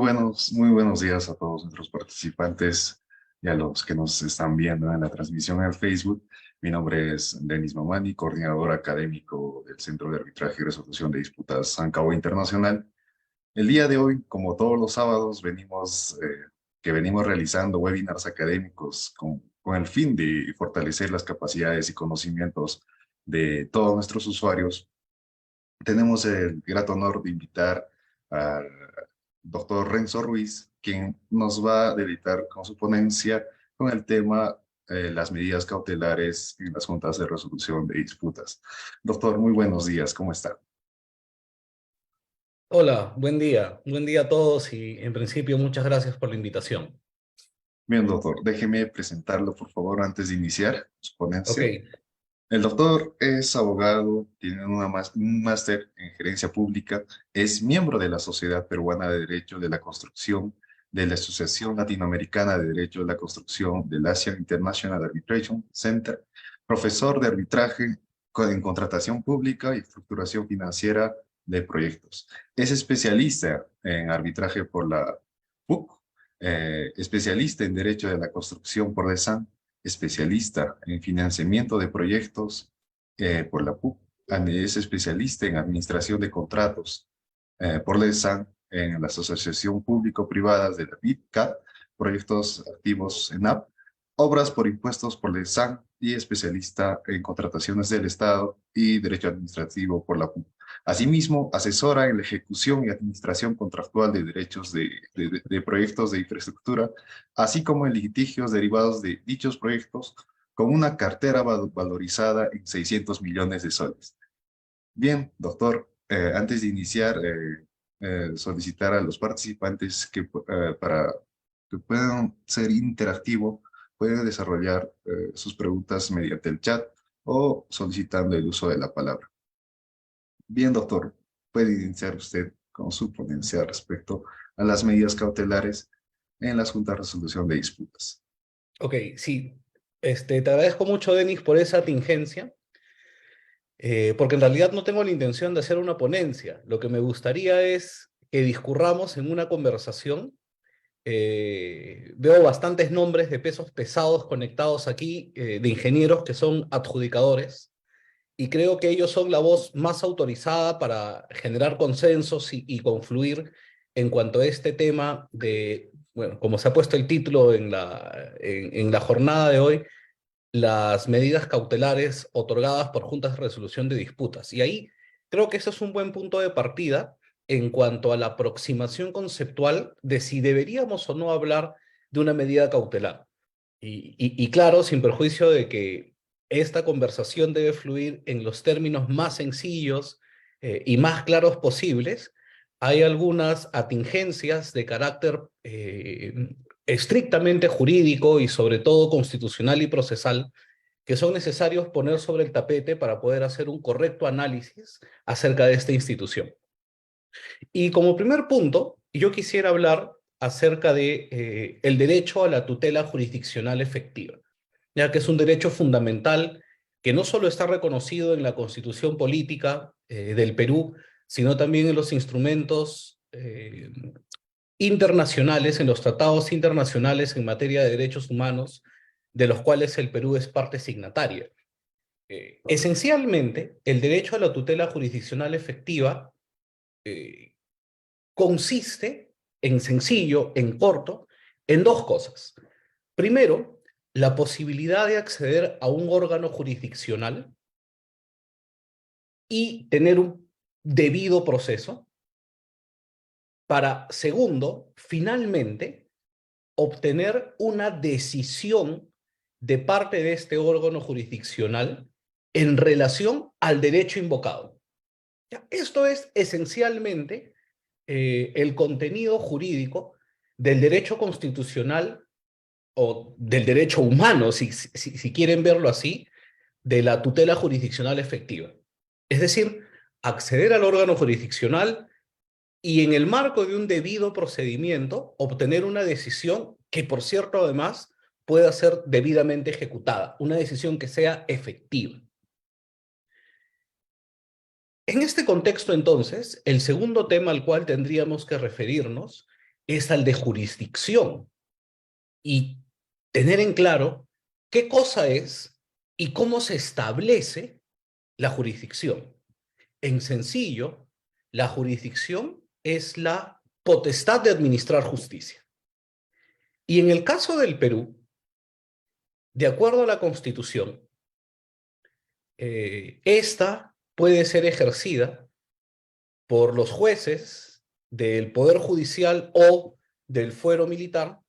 Muy buenos días a todos nuestros participantes y a los que nos están viendo en la transmisión en Facebook. Mi nombre es Denis Mamani, coordinador académico del Centro de Arbitraje y Resolución de Disputas San Cabo Internacional. El día de hoy, como todos los sábados, venimos realizando webinars académicos con el fin de fortalecer las capacidades y conocimientos de todos nuestros usuarios. Tenemos el grato honor de invitar al doctor Renzo Ruiz, quien nos va a deleitar con su ponencia con el tema las medidas cautelares en las juntas de resolución de disputas. Doctor, muy buenos días, ¿cómo está? Hola, buen día a todos y en principio muchas gracias por la invitación. Bien, doctor, déjeme presentarlo, por favor, antes de iniciar su Ok, ponencia. El doctor es abogado, tiene un máster en gerencia pública, es miembro de la Sociedad Peruana de Derecho de la Construcción, de la Asociación Latinoamericana de Derecho de la Construcción, del Asian International Arbitration Center, profesor de arbitraje en contratación pública y estructuración financiera de proyectos. Es especialista en arbitraje por la PUC, especialista en Derecho de la Construcción por DESAN, especialista en financiamiento de proyectos por la PUC, es especialista en administración de contratos por la ESAN, en las asociaciones público-privadas de la BIPCAT, proyectos activos en AP, obras por impuestos por la ESAN y especialista en contrataciones del Estado y derecho administrativo por la PUC. Asimismo, asesora en la ejecución y administración contractual de derechos de proyectos de infraestructura, así como en litigios derivados de dichos proyectos, con una cartera valorizada en 600 millones de soles. Bien, doctor, antes de iniciar, solicitar a los participantes para que puedan ser interactivos, pueden desarrollar sus preguntas mediante el chat o solicitando el uso de la palabra. Bien, doctor, puede iniciar usted con su ponencia respecto a las medidas cautelares en las juntas de resolución de disputas. ok, sí. Te agradezco mucho, Denis, por esa tingencia, porque en realidad no tengo la intención de hacer una ponencia. Lo que me gustaría es que discurramos en una conversación. Veo bastantes nombres de pesos pesados conectados aquí, de ingenieros que son adjudicadores. Y creo que ellos son la voz más autorizada para generar consensos y confluir en cuanto a este tema de, bueno, como se ha puesto el título en la jornada de hoy, las medidas cautelares otorgadas por juntas de resolución de disputas. Y ahí creo que ese es un buen punto de partida en cuanto a la aproximación conceptual de si deberíamos o no hablar de una medida cautelar. Y claro, sin perjuicio de que esta conversación debe fluir en los términos más sencillos y más claros posibles, hay algunas atingencias de carácter estrictamente jurídico y sobre todo constitucional y procesal que son necesarios poner sobre el tapete para poder hacer un correcto análisis acerca de esta institución. Y como primer punto, yo quisiera hablar acerca de el derecho a la tutela jurisdiccional efectiva, ya que es un derecho fundamental que no solo está reconocido en la Constitución Política del Perú, sino también en los instrumentos internacionales, en los tratados internacionales en materia de derechos humanos, de los cuales el Perú es parte signataria. Esencialmente, el derecho a la tutela jurisdiccional efectiva eh, consiste, en sencillo, en corto, en dos cosas. Primero, la posibilidad de acceder a un órgano jurisdiccional y tener un debido proceso para, segundo, finalmente, obtener una decisión de parte de este órgano jurisdiccional en relación al derecho invocado. ¿Ya? Esto es esencialmente el contenido jurídico del derecho constitucional o del derecho humano, si quieren verlo así, de la tutela jurisdiccional efectiva. Es decir, acceder al órgano jurisdiccional y en el marco de un debido procedimiento obtener una decisión que, por cierto, además pueda ser debidamente ejecutada, una decisión que sea efectiva. En este contexto, entonces, el segundo tema al cual tendríamos que referirnos es al de jurisdicción y tener en claro qué cosa es y cómo se establece la jurisdicción. En sencillo, la jurisdicción es la potestad de administrar justicia. Y en el caso del Perú, de acuerdo a la Constitución, esta puede ser ejercida por los jueces del Poder Judicial o del fuero militar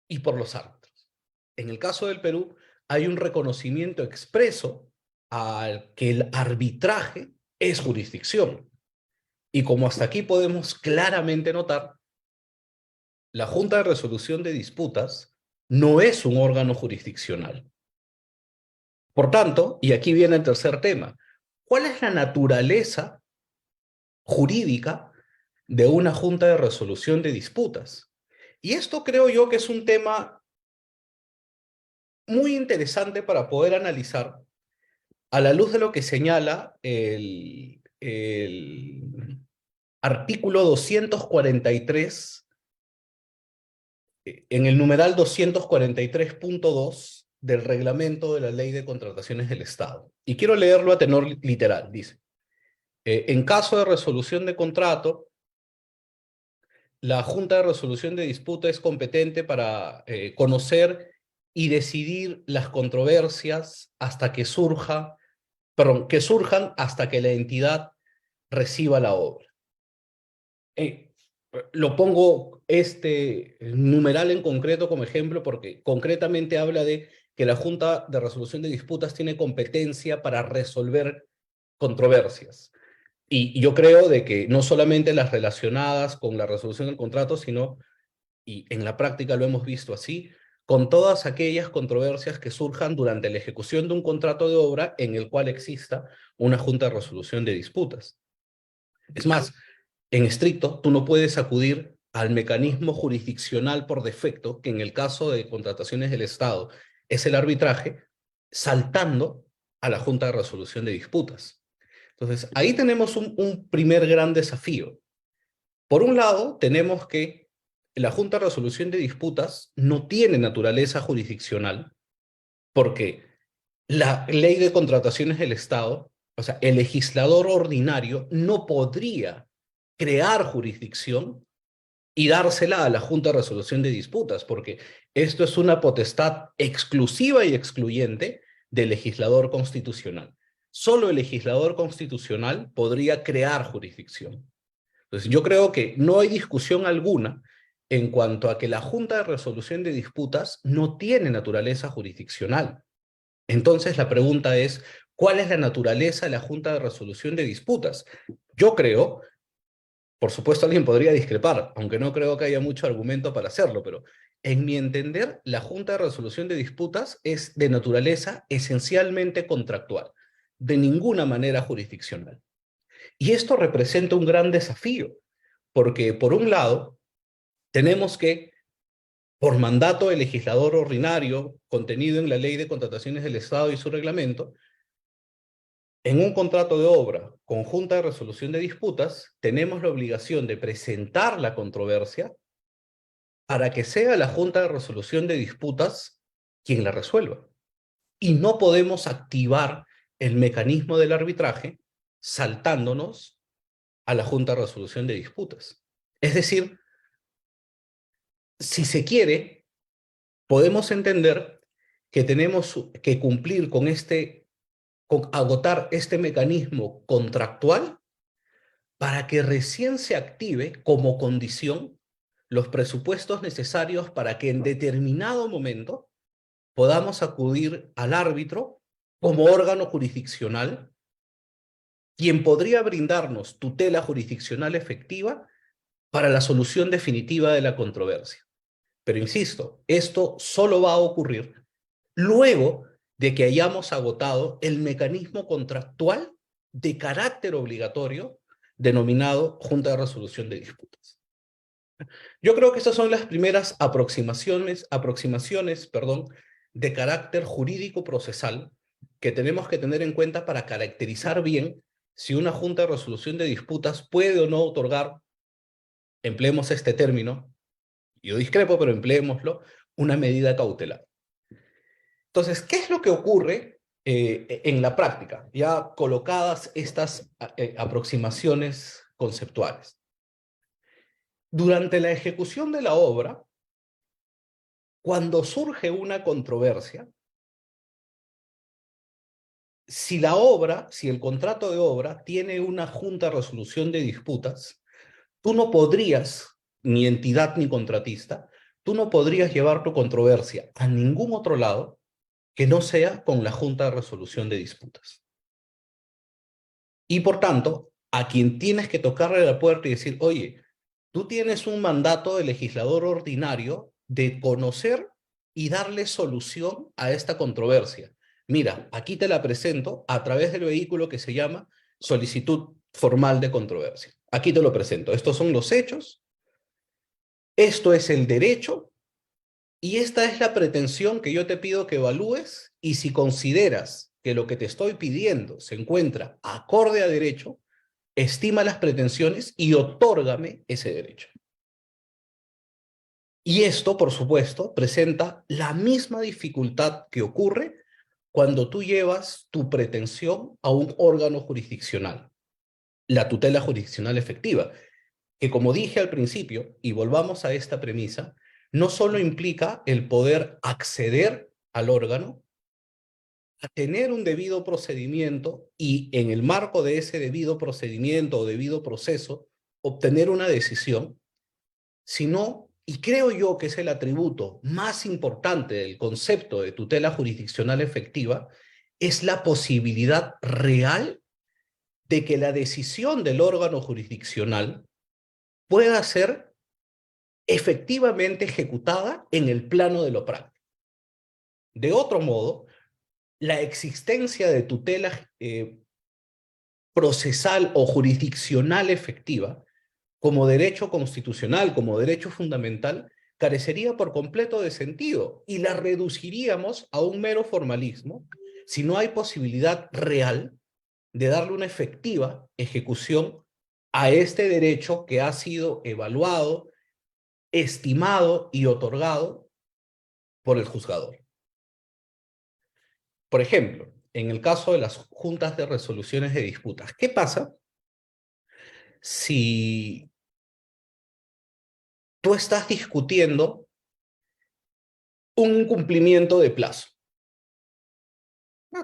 y por los árbitros. En el caso del Perú, hay un reconocimiento expreso al que el arbitraje es jurisdicción. Y como hasta aquí podemos claramente notar, la Junta de Resolución de Disputas no es un órgano jurisdiccional. Por tanto, y aquí viene el tercer tema, ¿cuál es la naturaleza jurídica de una Junta de Resolución de Disputas? Y esto creo yo que es un tema muy interesante para poder analizar a la luz de lo que señala el artículo 243 en el numeral 243.2 del reglamento de la Ley de Contrataciones del Estado. Y quiero leerlo a tenor literal. Dice, en caso de resolución de contrato, la Junta de Resolución de Disputa es competente para conocer y decidir las controversias hasta que surjan hasta que la entidad reciba la obra. Lo pongo este numeral en concreto como ejemplo porque concretamente habla de que la Junta de Resolución de Disputas tiene competencia para resolver controversias. Y yo creo de que no solamente las relacionadas con la resolución del contrato, sino, y en la práctica lo hemos visto así, con todas aquellas controversias que surjan durante la ejecución de un contrato de obra en el cual exista una Junta de Resolución de Disputas. Es más, en estricto, tú no puedes acudir al mecanismo jurisdiccional por defecto, que en el caso de contrataciones del Estado es el arbitraje, saltando a la Junta de Resolución de Disputas. Entonces, ahí tenemos un primer gran desafío. Por un lado, tenemos que la Junta de Resolución de Disputas no tiene naturaleza jurisdiccional, porque la ley de contrataciones del Estado, o sea, el legislador ordinario no podría crear jurisdicción y dársela a la Junta de Resolución de Disputas, porque esto es una potestad exclusiva y excluyente del legislador constitucional. Solo el legislador constitucional podría crear jurisdicción. Entonces, yo creo que no hay discusión alguna en cuanto a que la Junta de Resolución de Disputas no tiene naturaleza jurisdiccional. Entonces, la pregunta es, ¿cuál es la naturaleza de la Junta de Resolución de Disputas? Yo creo, por supuesto alguien podría discrepar, aunque no creo que haya mucho argumento para hacerlo, pero en mi entender, la Junta de Resolución de Disputas es de naturaleza esencialmente contractual, de ninguna manera jurisdiccional. Y esto representa un gran desafío, porque por un lado, tenemos que, por mandato del legislador ordinario contenido en la Ley de Contrataciones del Estado y su reglamento, en un contrato de obra con Junta de Resolución de Disputas, tenemos la obligación de presentar la controversia para que sea la Junta de Resolución de Disputas quien la resuelva. Y no podemos activar el mecanismo del arbitraje saltándonos a la Junta de Resolución de Disputas. Es decir, si se quiere, podemos entender que tenemos que cumplir con agotar este mecanismo contractual para que recién se active como condición los presupuestos necesarios para que en determinado momento podamos acudir al árbitro como órgano jurisdiccional, quien podría brindarnos tutela jurisdiccional efectiva para la solución definitiva de la controversia. Pero insisto, esto solo va a ocurrir luego de que hayamos agotado el mecanismo contractual de carácter obligatorio denominado Junta de Resolución de Disputas. Yo creo que estas son las primeras aproximaciones, de carácter jurídico procesal que tenemos que tener en cuenta para caracterizar bien si una Junta de Resolución de Disputas puede o no otorgar empleemos este término, yo discrepo, pero empleémoslo, una medida cautelar. Entonces, ¿qué es lo que ocurre en la práctica? Ya colocadas estas aproximaciones conceptuales. Durante la ejecución de la obra, cuando surge una controversia, si el contrato de obra tiene una junta de resolución de disputas, tú no podrías, ni entidad ni contratista, tú no podrías llevar tu controversia a ningún otro lado que no sea con la junta de resolución de disputas. Y por tanto, a quien tienes que tocarle la puerta y decir, oye, tú tienes un mandato de legislador ordinario de conocer y darle solución a esta controversia. Mira, aquí te la presento a través del vehículo que se llama solicitud formal de controversia. Aquí te lo presento. Estos son los hechos, esto es el derecho y esta es la pretensión que yo te pido que evalúes y si consideras que lo que te estoy pidiendo se encuentra acorde a derecho, estima las pretensiones y otórgame ese derecho. Y esto, por supuesto, presenta la misma dificultad que ocurre cuando tú llevas tu pretensión a un órgano jurisdiccional, la tutela jurisdiccional efectiva, que como dije al principio, y volvamos a esta premisa, no solo implica el poder acceder al órgano, a tener un debido procedimiento y en el marco de ese debido procedimiento o debido proceso, obtener una decisión, sino, y creo yo que es el atributo más importante del concepto de tutela jurisdiccional efectiva, es la posibilidad real de que la decisión del órgano jurisdiccional pueda ser efectivamente ejecutada en el plano de lo práctico. De otro modo, la existencia de tutela procesal o jurisdiccional efectiva como derecho constitucional, como derecho fundamental, carecería por completo de sentido y la reduciríamos a un mero formalismo si no hay posibilidad real de darle una efectiva ejecución a este derecho que ha sido evaluado, estimado y otorgado por el juzgador. Por ejemplo, en el caso de las juntas de resoluciones de disputas, ¿qué pasa si tú estás discutiendo un incumplimiento de plazo?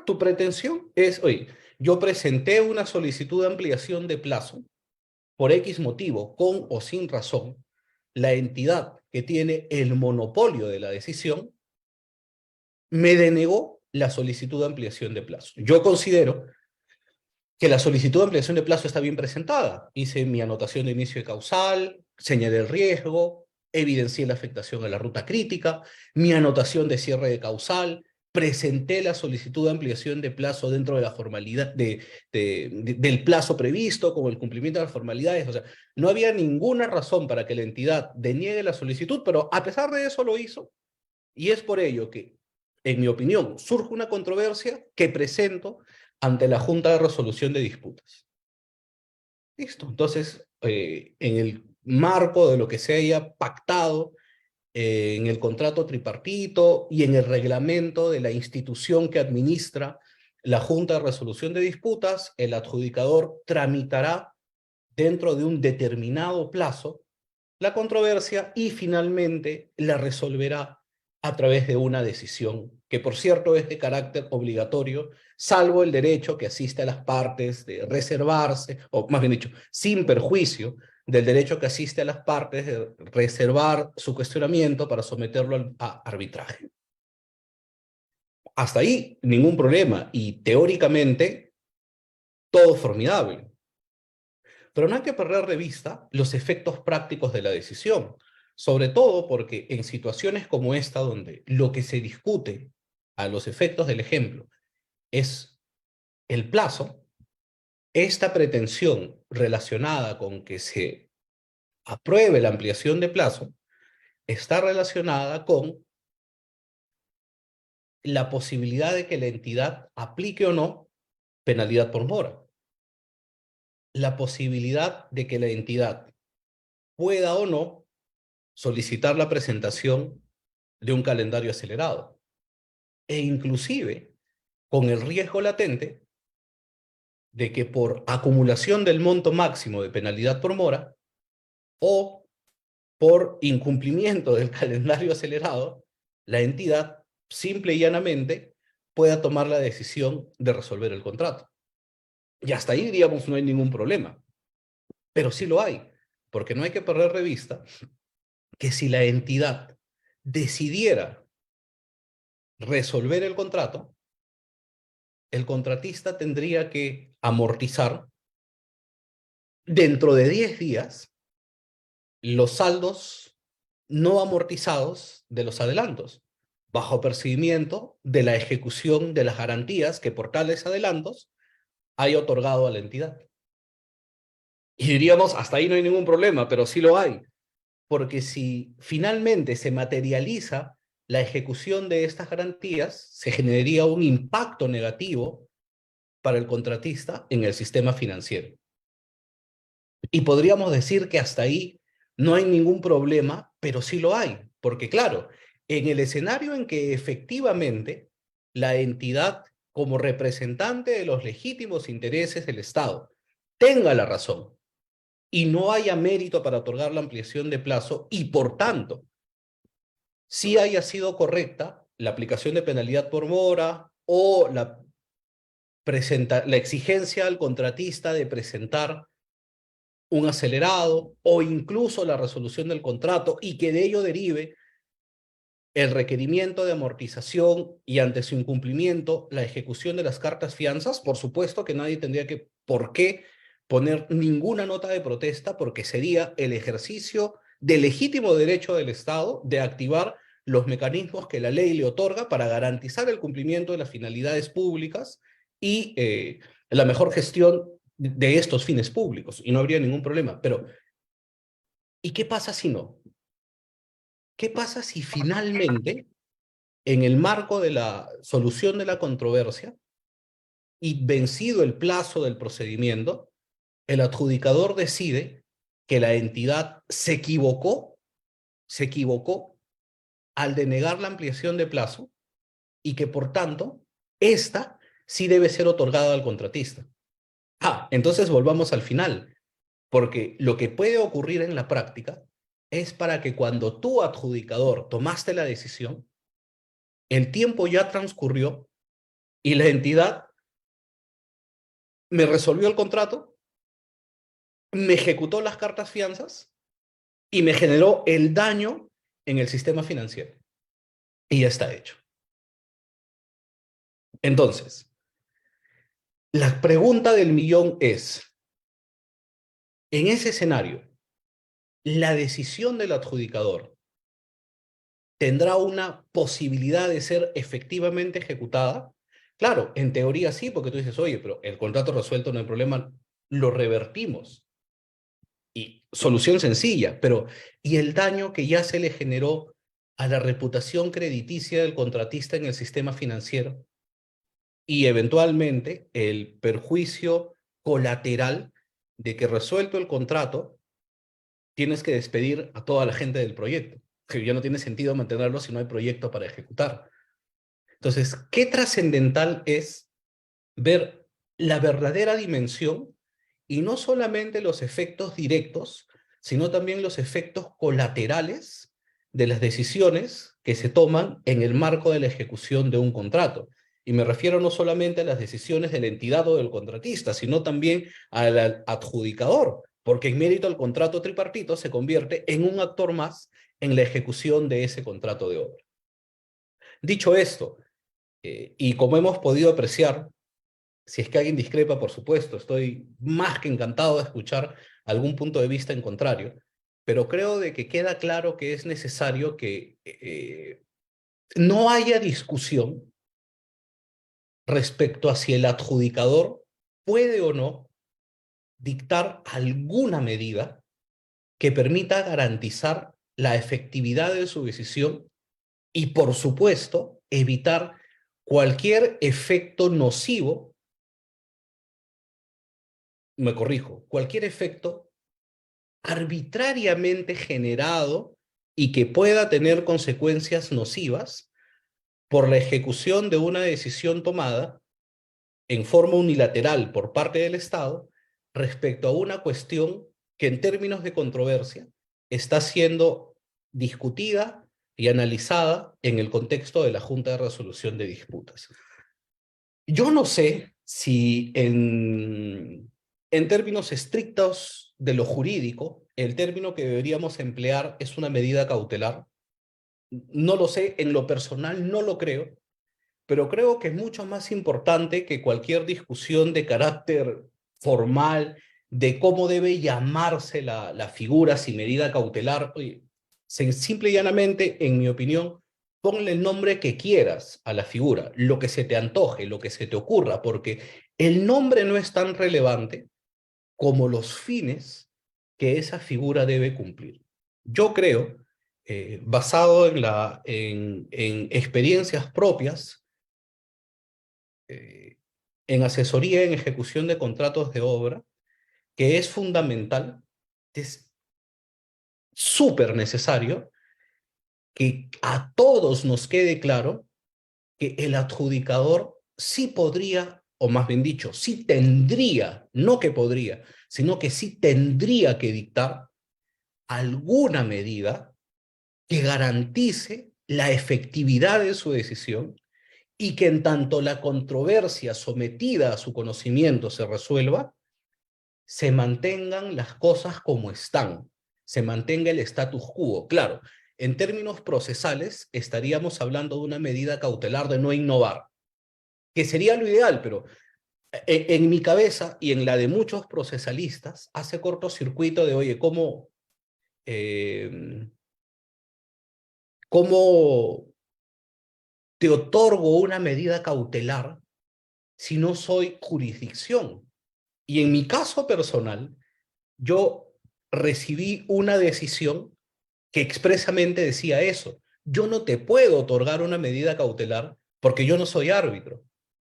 Tu pretensión es, oye, yo presenté una solicitud de ampliación de plazo por X motivo, con o sin razón, la entidad que tiene el monopolio de la decisión me denegó la solicitud de ampliación de plazo. Yo considero que la solicitud de ampliación de plazo está bien presentada. Hice mi anotación de inicio de causal, señalé el riesgo, evidencié la afectación a la ruta crítica, mi anotación de cierre de causal, presenté la solicitud de ampliación de plazo dentro de la formalidad del plazo previsto, como el cumplimiento de las formalidades. O sea, no había ninguna razón para que la entidad deniegue la solicitud, pero a pesar de eso lo hizo. Y es por ello que, en mi opinión, surge una controversia que presento ante la Junta de Resolución de Disputas. Listo. Entonces, en el marco de lo que se haya pactado en el contrato tripartito y en el reglamento de la institución que administra la Junta de Resolución de Disputas, el adjudicador tramitará dentro de un determinado plazo la controversia y finalmente la resolverá a través de una decisión, que por cierto es de carácter obligatorio, salvo el derecho que asiste a las partes de reservarse, o más bien dicho, sin perjuicio del derecho que asiste a las partes de reservar su cuestionamiento para someterlo a arbitraje. Hasta ahí ningún problema y teóricamente todo formidable. Pero no hay que perder de vista los efectos prácticos de la decisión, sobre todo porque en situaciones como esta, donde lo que se discute a los efectos del ejemplo es el plazo, esta pretensión relacionada con que se apruebe la ampliación de plazo está relacionada con la posibilidad de que la entidad aplique o no penalidad por mora, la posibilidad de que la entidad pueda o no solicitar la presentación de un calendario acelerado. E inclusive con el riesgo latente de que por acumulación del monto máximo de penalidad por mora o por incumplimiento del calendario acelerado, la entidad simple y llanamente pueda tomar la decisión de resolver el contrato. Y hasta ahí, diríamos, no hay ningún problema. Pero sí lo hay, porque no hay que perder de vista que si la entidad decidiera resolver el contratista tendría que amortizar dentro de 10 días los saldos no amortizados de los adelantos, bajo percibimiento de la ejecución de las garantías que por tales adelantos haya otorgado a la entidad. Y diríamos, hasta ahí no hay ningún problema, pero sí lo hay, porque si finalmente se materializa la ejecución de estas garantías, se generaría un impacto negativo para el contratista en el sistema financiero. Y podríamos decir que hasta ahí no hay ningún problema, pero sí lo hay, porque claro, en el escenario en que efectivamente la entidad, como representante de los legítimos intereses del Estado, tenga la razón y no haya mérito para otorgar la ampliación de plazo y por tanto sí haya sido correcta la aplicación de penalidad por mora o la exigencia al contratista de presentar un acelerado o incluso la resolución del contrato y que de ello derive el requerimiento de amortización y ante su incumplimiento la ejecución de las cartas fianzas, por supuesto que nadie tendría por qué poner ninguna nota de protesta porque sería el ejercicio del legítimo derecho del Estado de activar los mecanismos que la ley le otorga para garantizar el cumplimiento de las finalidades públicas y la mejor gestión de estos fines públicos, y no habría ningún problema. Pero, ¿y qué pasa si no? ¿Qué pasa si finalmente, en el marco de la solución de la controversia y vencido el plazo del procedimiento, el adjudicador decide que la entidad se equivocó al denegar la ampliación de plazo y que por tanto, esta sí debe ser otorgada al contratista? Entonces volvamos al final, porque lo que puede ocurrir en la práctica es para que cuando tú, adjudicador, tomaste la decisión, el tiempo ya transcurrió y la entidad me resolvió el contrato, me ejecutó las cartas fianzas y me generó el daño en el sistema financiero. Y ya está hecho. Entonces, la pregunta del millón es, en ese escenario, ¿la decisión del adjudicador tendrá una posibilidad de ser efectivamente ejecutada? Claro, en teoría sí, porque tú dices, oye, pero el contrato resuelto no hay problema, lo revertimos. Y solución sencilla, pero ¿y el daño que ya se le generó a la reputación crediticia del contratista en el sistema financiero? Y eventualmente el perjuicio colateral de que resuelto el contrato, tienes que despedir a toda la gente del proyecto, que ya no tiene sentido mantenerlo si no hay proyecto para ejecutar. Entonces, ¿qué trascendental es ver la verdadera dimensión y no solamente los efectos directos, sino también los efectos colaterales de las decisiones que se toman en el marco de la ejecución de un contrato? Y me refiero no solamente a las decisiones de la entidad o del contratista, sino también al adjudicador, porque en mérito al contrato tripartito se convierte en un actor más en la ejecución de ese contrato de obra. Dicho esto, y como hemos podido apreciar, si es que alguien discrepa, por supuesto, estoy más que encantado de escuchar algún punto de vista en contrario, pero creo de que queda claro que es necesario que no haya discusión respecto a si el adjudicador puede o no dictar alguna medida que permita garantizar la efectividad de su decisión y, por supuesto, evitar cualquier efecto nocivo, me corrijo, cualquier efecto arbitrariamente generado y que pueda tener consecuencias nocivas por la ejecución de una decisión tomada en forma unilateral por parte del Estado respecto a una cuestión que en términos de controversia está siendo discutida y analizada en el contexto de la Junta de Resolución de Disputas. Yo no sé si en términos estrictos de lo jurídico, el término que deberíamos emplear es una medida cautelar. No lo sé, en lo personal no lo creo, pero creo que es mucho más importante que cualquier discusión de carácter formal de cómo debe llamarse la figura, si medida cautelar. Oye, simple y llanamente, en mi opinión, ponle el nombre que quieras a la figura, lo que se te antoje, lo que se te ocurra, porque el nombre no es tan relevante como los fines que esa figura debe cumplir. Yo creo, basado en experiencias propias, eh, en asesoría en ejecución de contratos de obra, que es fundamental, es súper necesario que a todos nos quede claro que el adjudicador sí podría, o más bien dicho, sí tendría, no que podría, sino que sí tendría que dictar alguna medida que garantice la efectividad de su decisión y que en tanto la controversia sometida a su conocimiento se resuelva, se mantengan las cosas como están, se mantenga el status quo. Claro, en términos procesales estaríamos hablando de una medida cautelar de no innovar, que sería lo ideal, pero en mi cabeza y en la de muchos procesalistas hace cortocircuito de, oye, eh, ¿cómo te otorgo una medida cautelar si no soy jurisdicción? Y en mi caso personal, yo recibí una decisión que expresamente decía eso. Yo no te puedo otorgar una medida cautelar porque yo no soy árbitro.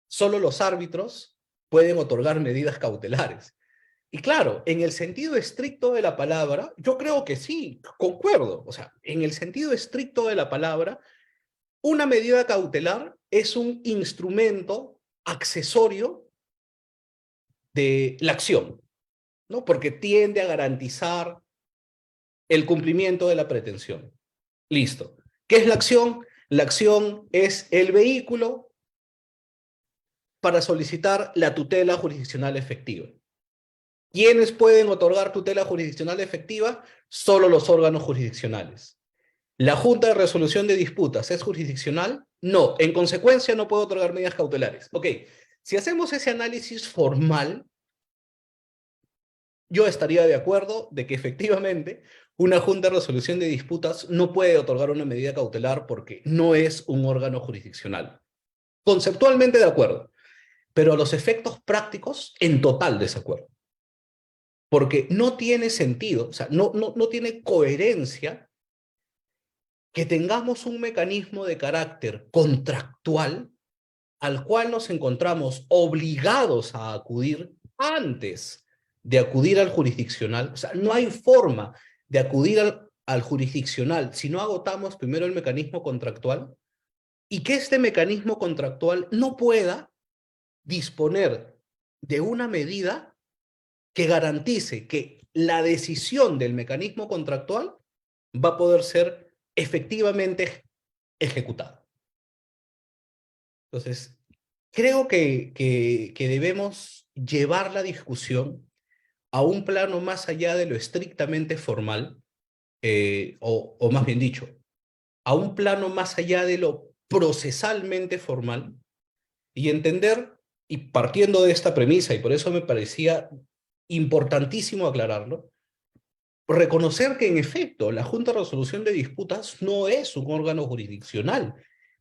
Solo los árbitros pueden otorgar medidas cautelares. Y claro, en el sentido estricto de la palabra, yo creo que sí, concuerdo. O sea, en el sentido estricto de la palabra, una medida cautelar es un instrumento accesorio de la acción, ¿no? Porque tiende a garantizar el cumplimiento de la pretensión. Listo. ¿Qué es la acción? La acción es el vehículo para solicitar la tutela jurisdiccional efectiva. ¿Quiénes pueden otorgar tutela jurisdiccional efectiva? Solo los órganos jurisdiccionales. ¿La Junta de Resolución de Disputas es jurisdiccional? No. En consecuencia, no puede otorgar medidas cautelares. Ok, si hacemos ese análisis formal, yo estaría de acuerdo de que efectivamente una Junta de Resolución de Disputas no puede otorgar una medida cautelar porque no es un órgano jurisdiccional. Conceptualmente de acuerdo, pero a los efectos prácticos, en total desacuerdo. Porque no tiene sentido, o sea, no tiene coherencia que tengamos un mecanismo de carácter contractual al cual nos encontramos obligados a acudir antes de acudir al jurisdiccional. O sea, no hay forma de acudir al jurisdiccional si no agotamos primero el mecanismo contractual y que este mecanismo contractual no pueda disponer de una medida que garantice que la decisión del mecanismo contractual va a poder ser efectivamente ejecutada. Entonces, creo que debemos llevar la discusión a un plano más allá de lo estrictamente formal, o más bien dicho, a un plano más allá de lo procesalmente formal, y entender, y partiendo de esta premisa, y por eso me parecía importantísimo aclararlo, reconocer que en efecto la Junta de Resolución de Disputas no es un órgano jurisdiccional,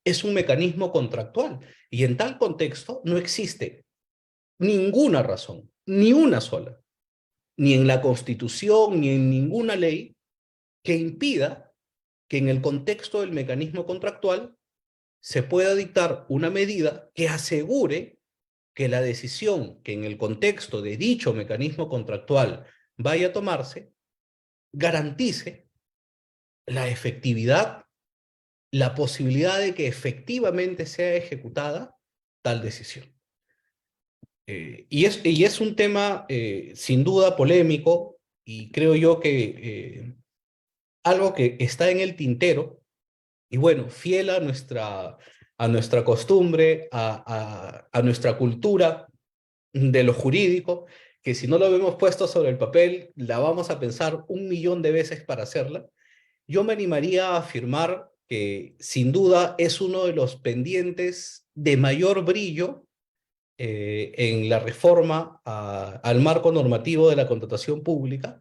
es un mecanismo contractual, y en tal contexto no existe ninguna razón, ni una sola, ni en la Constitución, ni en ninguna ley, que impida que en el contexto del mecanismo contractual se pueda dictar una medida que asegure que la decisión que en el contexto de dicho mecanismo contractual vaya a tomarse garantice la efectividad, la posibilidad de que efectivamente sea ejecutada tal decisión. Y es un tema sin duda polémico, y creo yo que algo que está en el tintero, y bueno, fiel a nuestra costumbre, a nuestra cultura de lo jurídico, que si no lo hemos puesto sobre el papel, la vamos a pensar 1 millón de veces para hacerla. Yo me animaría a afirmar que sin duda es uno de los pendientes de mayor brillo en la reforma al marco normativo de la contratación pública.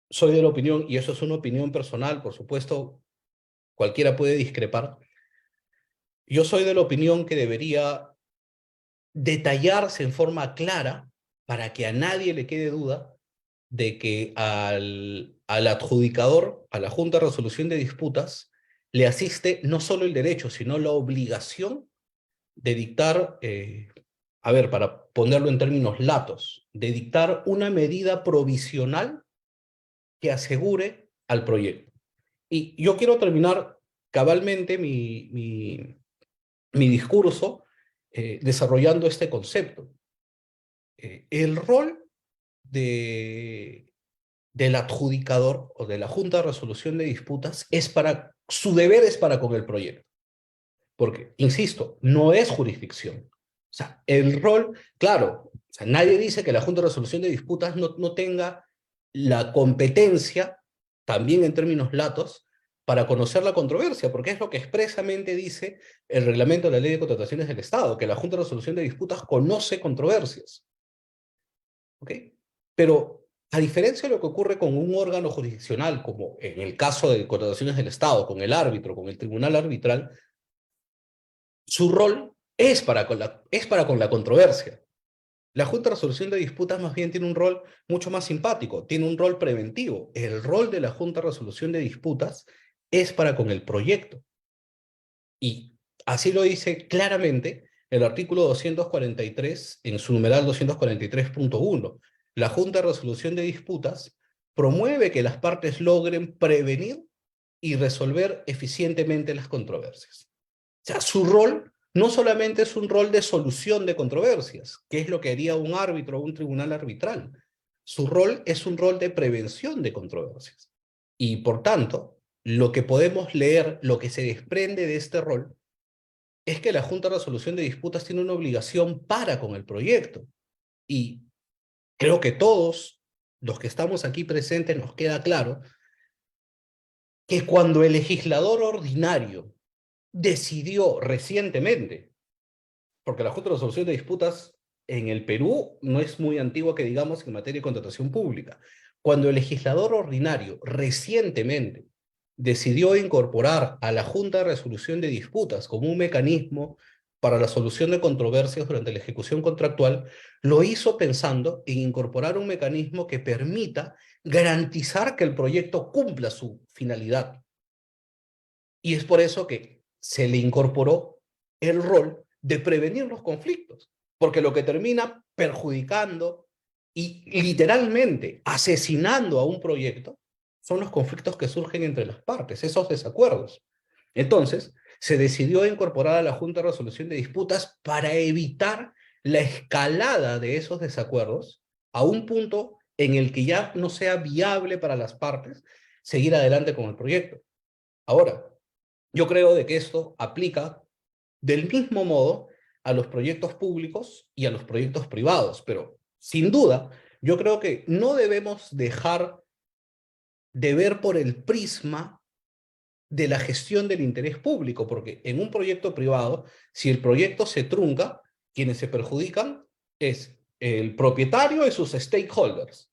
Soy de la opinión, y eso es una opinión personal, por supuesto, cualquiera puede discrepar. Yo soy de la opinión que debería detallarse en forma clara para que a nadie le quede duda de que al adjudicador, a la Junta de Resolución de Disputas, le asiste no solo el derecho, sino la obligación de dictar, a ver, para ponerlo en términos latos, de dictar una medida provisional que asegure al proyecto. Y yo quiero terminar cabalmente mi discurso desarrollando este concepto. El rol de, del adjudicador o de la Junta de Resolución de Disputas su deber es para con el proyecto. Porque, insisto, no es jurisdicción. O sea, el rol, claro, o sea, nadie dice que la Junta de Resolución de Disputas no tenga la competencia, también en términos latos, para conocer la controversia, porque es lo que expresamente dice el reglamento de la Ley de Contrataciones del Estado, que la Junta de Resolución de Disputas conoce controversias. ¿Ok? Pero, a diferencia de lo que ocurre con un órgano jurisdiccional, como en el caso de contrataciones del Estado, con el árbitro, con el tribunal arbitral, su rol es para con la controversia. La Junta de Resolución de Disputas más bien tiene un rol mucho más simpático, tiene un rol preventivo. El rol de la Junta de Resolución de Disputas es para con el proyecto. Y así lo dice claramente el artículo 243 en su numeral 243.1. La Junta de Resolución de Disputas promueve que las partes logren prevenir y resolver eficientemente las controversias. O sea, su rol no solamente es un rol de solución de controversias, que es lo que haría un árbitro o un tribunal arbitral. Su rol es un rol de prevención de controversias. Y por tanto, lo que podemos leer, lo que se desprende de este rol, es que la Junta de Resolución de Disputas tiene una obligación para con el proyecto. Y creo que todos los que estamos aquí presentes nos queda claro que cuando el legislador ordinario decidió recientemente, porque la Junta de Resolución de Disputas en el Perú no es muy antigua que digamos en materia de contratación pública, cuando el legislador ordinario recientemente decidió incorporar a la Junta de Resolución de Disputas como un mecanismo para la solución de controversias durante la ejecución contractual, lo hizo pensando en incorporar un mecanismo que permita garantizar que el proyecto cumpla su finalidad. Y es por eso que se le incorporó el rol de prevenir los conflictos, porque lo que termina perjudicando y literalmente asesinando a un proyecto son los conflictos que surgen entre las partes, esos desacuerdos. Entonces, se decidió incorporar a la Junta de Resolución de Disputas para evitar la escalada de esos desacuerdos a un punto en el que ya no sea viable para las partes seguir adelante con el proyecto. Ahora, yo creo de que esto aplica del mismo modo a los proyectos públicos y a los proyectos privados, pero sin duda, yo creo que no debemos dejar de ver por el prisma de la gestión del interés público, porque en un proyecto privado, si el proyecto se trunca, quienes se perjudican es el propietario y sus stakeholders.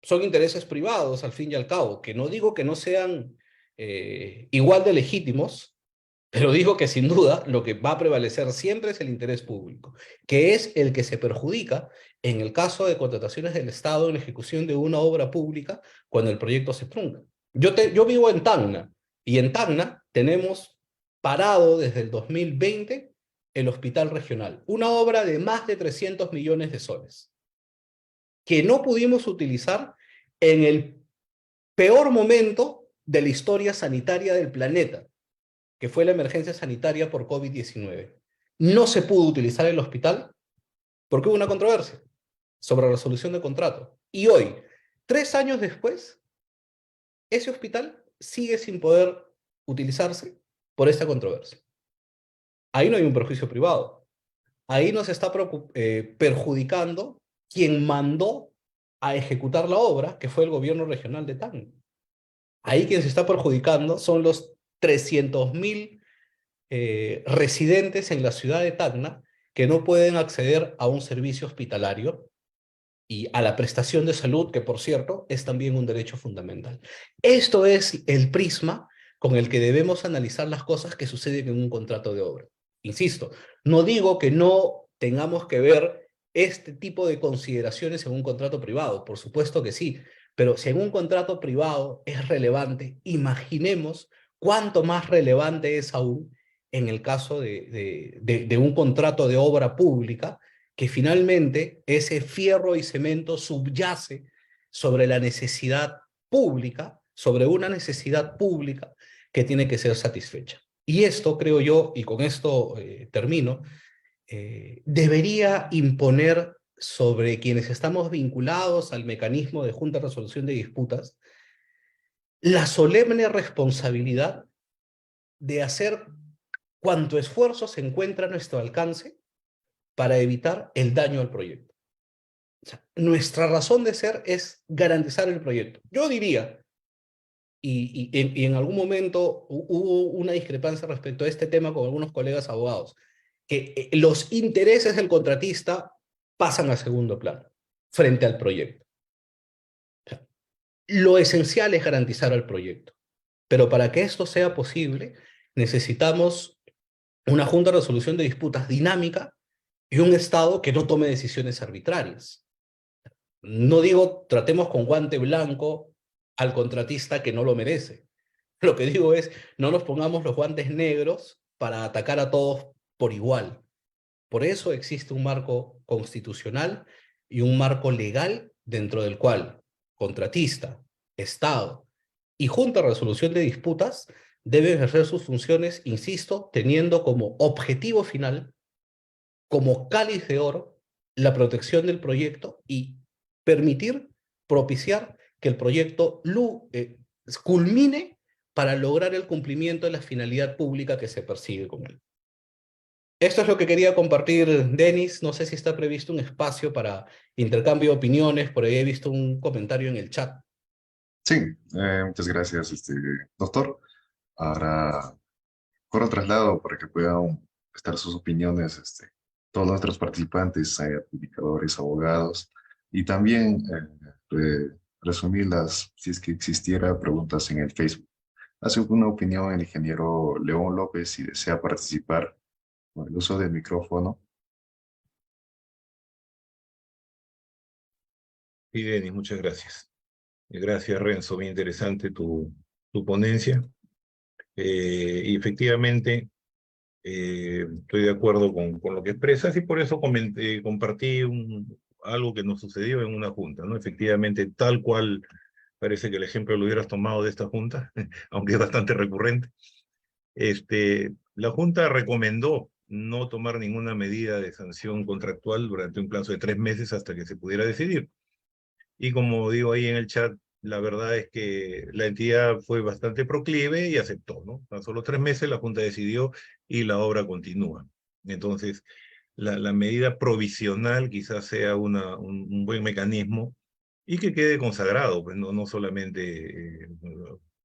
Son intereses privados, al fin y al cabo, que no digo que no sean igual de legítimos, pero digo que sin duda lo que va a prevalecer siempre es el interés público, que es el que se perjudica en el caso de contrataciones del Estado en la ejecución de una obra pública cuando el proyecto se trunca. Yo vivo en Tacna y en Tacna tenemos parado desde el 2020 el hospital regional, una obra de más de 300 millones de soles que no pudimos utilizar en el peor momento de la historia sanitaria del planeta, que fue la emergencia sanitaria por COVID-19. No se pudo utilizar el hospital porque hubo una controversia sobre la resolución de contrato. Y hoy, 3 años después, ese hospital sigue sin poder utilizarse por esta controversia. Ahí no hay un perjuicio privado. Ahí nos está perjudicando quien mandó a ejecutar la obra, que fue el gobierno regional de Tacna. Ahí quien se está perjudicando son los 300.000 residentes en la ciudad de Tacna que no pueden acceder a un servicio hospitalario y a la prestación de salud, que por cierto es también un derecho fundamental. Esto es el prisma con el que debemos analizar las cosas que suceden en un contrato de obra. Insisto, no digo que no tengamos que ver este tipo de consideraciones en un contrato privado, por supuesto que sí, pero si en un contrato privado es relevante, imaginemos cuánto más relevante es aún en el caso de un contrato de obra pública, que finalmente ese fierro y cemento subyace sobre la necesidad pública, sobre una necesidad pública que tiene que ser satisfecha. Y esto, creo yo, y con esto termino, debería imponer sobre quienes estamos vinculados al mecanismo de junta de resolución de disputas la solemne responsabilidad de hacer cuanto esfuerzo se encuentra a nuestro alcance para evitar el daño al proyecto. O sea, nuestra razón de ser es garantizar el proyecto. Yo diría, y en algún momento hubo una discrepancia respecto a este tema con algunos colegas abogados, que los intereses del contratista pasan a segundo plano frente al proyecto. O sea, lo esencial es garantizar el proyecto, pero para que esto sea posible necesitamos una junta de resolución de disputas dinámica y un Estado que no tome decisiones arbitrarias. No digo tratemos con guante blanco al contratista que no lo merece. Lo que digo es no nos pongamos los guantes negros para atacar a todos por igual. Por eso existe un marco constitucional y un marco legal dentro del cual contratista, Estado y Junta de Resolución de Disputas deben ejercer sus funciones, insisto, teniendo como objetivo final, como cáliz de oro, la protección del proyecto y permitir, propiciar que el proyecto culmine para lograr el cumplimiento de la finalidad pública que se persigue con él. Esto es lo que quería compartir, Denis. No sé si está previsto un espacio para intercambio de opiniones. Por ahí he visto un comentario en el chat. Sí, muchas gracias, doctor. Ahora corro traslado para que puedan estar sus opiniones, todos nuestros participantes, publicadores, abogados, y también resumirlas si es que existiera preguntas en el Facebook. Hace una opinión el ingeniero León López si desea participar con el uso del micrófono. Sí, Denis, muchas gracias. Gracias, Renzo, bien interesante tu ponencia. Y efectivamente, estoy de acuerdo con lo que expresas y por eso compartí algo que nos sucedió en una junta, ¿no? Efectivamente, tal cual parece que el ejemplo lo hubieras tomado de esta junta, aunque es bastante recurrente. La junta recomendó no tomar ninguna medida de sanción contractual durante un plazo de 3 meses hasta que se pudiera decidir. Y como digo ahí en el chat, la verdad es que la entidad fue bastante proclive y aceptó, ¿no? A solo 3 meses la Junta decidió y la obra continúa. Entonces, la medida provisional quizás sea un buen mecanismo y que quede consagrado, pues no solamente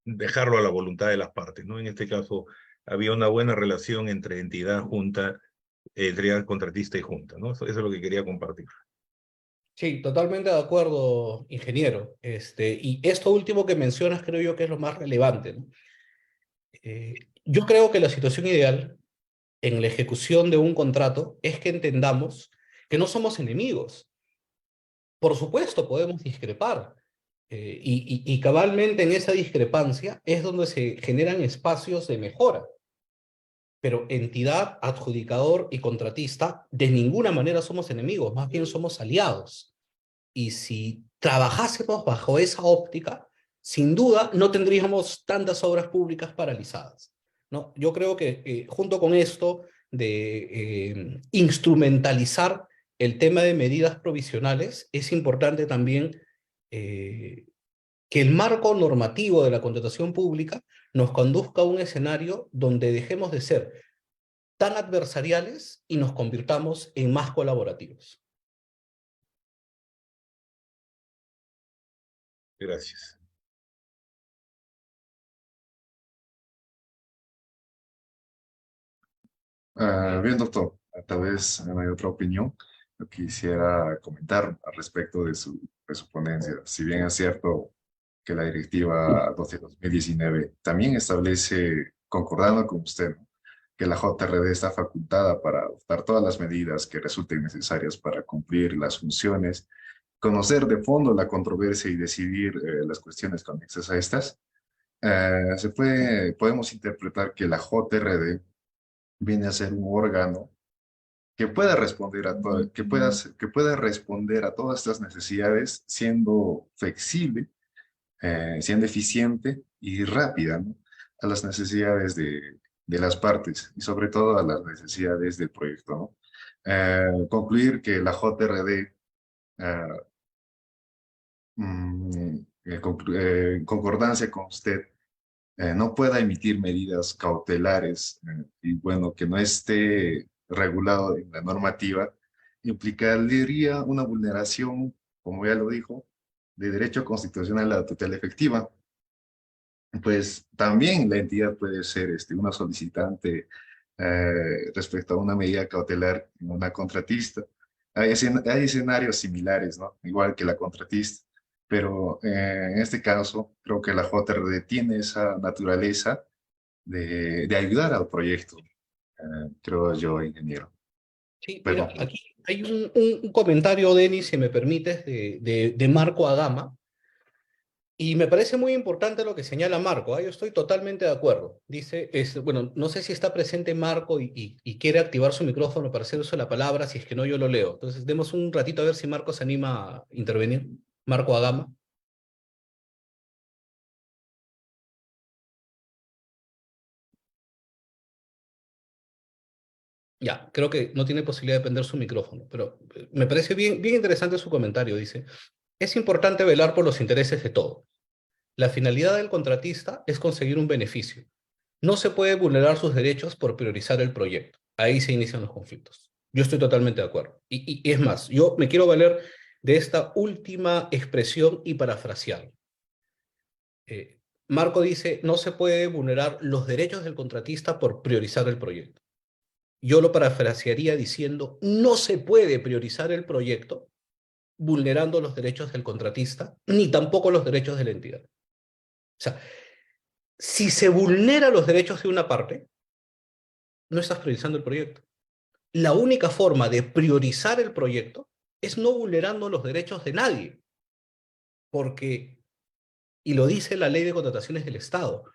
dejarlo a la voluntad de las partes, ¿no? En este caso, había una buena relación entre entidad, junta, entidad contratista y junta, ¿no? Eso es lo que quería compartir. Sí, totalmente de acuerdo, ingeniero. Y esto último que mencionas creo yo que es lo más relevante, ¿no? Yo creo que la situación ideal en la ejecución de un contrato es que entendamos que no somos enemigos. Por supuesto, podemos discrepar. Y cabalmente en esa discrepancia es donde se generan espacios de mejora. Pero entidad, adjudicador y contratista de ninguna manera somos enemigos, más bien somos aliados. Y si trabajásemos bajo esa óptica, sin duda no tendríamos tantas obras públicas paralizadas, ¿no? Yo creo que junto con esto de instrumentalizar el tema de medidas provisionales, es importante también que el marco normativo de la contratación pública nos conduzca a un escenario donde dejemos de ser tan adversariales y nos convirtamos en más colaborativos. Gracias. Bien, doctor, tal vez no hay otra opinión. Yo quisiera comentar al respecto de su ponencia. Si bien es cierto que la Directiva 12/2019 también establece, concordando con usted, ¿no?, que la JRD está facultada para adoptar todas las medidas que resulten necesarias para cumplir las funciones, conocer de fondo la controversia y decidir las cuestiones conexas a estas. Podemos interpretar que la JRD viene a ser un órgano que pueda responder a que pueda responder a todas estas necesidades siendo flexible, siendo eficiente y rápida, ¿no?, a las necesidades de las partes y sobre todo a las necesidades del proyecto, ¿no? Concluir que la JRD, en concordancia con usted, no pueda emitir medidas cautelares y bueno, que no esté regulado en la normativa, implicaría una vulneración, como ya lo dijo, de derecho constitucional a la tutela efectiva. Pues también la entidad puede ser una solicitante respecto a una medida cautelar en una contratista. Hay escenarios similares, ¿no? Igual que la contratista, pero en este caso creo que la JRD tiene esa naturaleza de ayudar al proyecto, creo yo, ingeniero. Sí, mira, Perdón. aquí hay un comentario, Denis, si me permites, de Marco Agama, y me parece muy importante lo que señala Marco, ¿ah? Yo estoy totalmente de acuerdo. Dice, bueno, no sé si está presente Marco y quiere activar su micrófono para hacer uso de la palabra, si es que no, yo lo leo. Entonces, demos un ratito a ver si Marco se anima a intervenir. Marco Agama. Ya, creo que no tiene posibilidad de prender su micrófono, pero me parece bien, bien interesante su comentario. Dice, es importante velar por los intereses de todos. La finalidad del contratista es conseguir un beneficio. No se puede vulnerar sus derechos por priorizar el proyecto. Ahí se inician los conflictos. Yo estoy totalmente de acuerdo. Y es más, yo me quiero valer de esta última expresión y parafrasear. Marco dice, no se puede vulnerar los derechos del contratista por priorizar el proyecto. Yo lo parafrasearía diciendo, no se puede priorizar el proyecto vulnerando los derechos del contratista, ni tampoco los derechos de la entidad. O sea, si se vulnera los derechos de una parte, no estás priorizando el proyecto. La única forma de priorizar el proyecto es no vulnerando los derechos de nadie, porque, y lo dice la ley de contrataciones del Estado,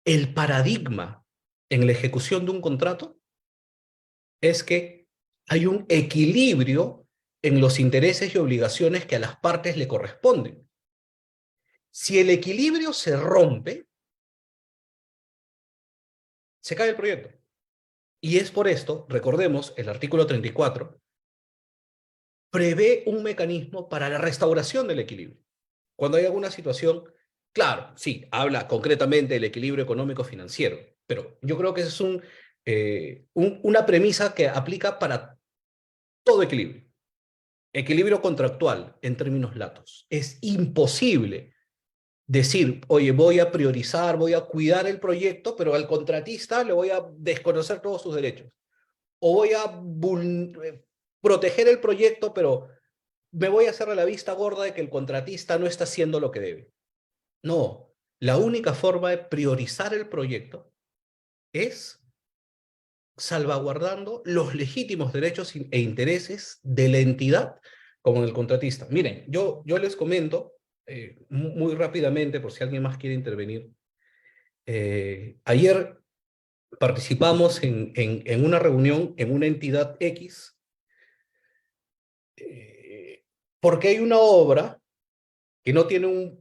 el paradigma en la ejecución de un contrato es que hay un equilibrio en los intereses y obligaciones que a las partes le corresponden. Si el equilibrio se rompe, se cae el proyecto. Y es por esto, recordemos, el artículo 34 prevé un mecanismo para la restauración del equilibrio. Cuando hay alguna situación, claro, sí, habla concretamente del equilibrio económico-financiero, pero yo creo que esa es una premisa que aplica para todo equilibrio. Equilibrio contractual en términos latos. Es imposible decir, oye, voy a priorizar, voy a cuidar el proyecto, pero al contratista le voy a desconocer todos sus derechos. O voy a proteger el proyecto, pero me voy a hacer a la vista gorda de que el contratista no está haciendo lo que debe. No, la única forma de priorizar el proyecto es salvaguardando los legítimos derechos e intereses de la entidad como el contratista. Miren, yo les comento muy rápidamente, por si alguien más quiere intervenir. Ayer participamos en una reunión en una entidad X, porque hay una obra que no tiene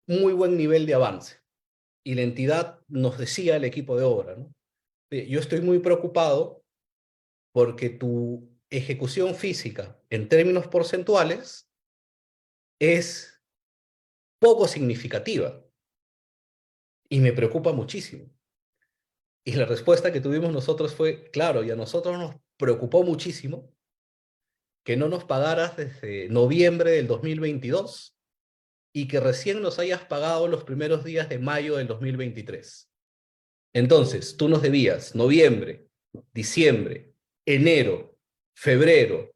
muy buen nivel de avance. Y la entidad nos decía al equipo de obra, ¿no? Yo estoy muy preocupado porque tu ejecución física en términos porcentuales es poco significativa y me preocupa muchísimo. Y la respuesta que tuvimos nosotros fue, claro, y a nosotros nos preocupó muchísimo que no nos pagaras desde noviembre del 2022 y que recién nos hayas pagado los primeros días de mayo del 2023. Entonces, tú nos debías noviembre, diciembre, enero, febrero,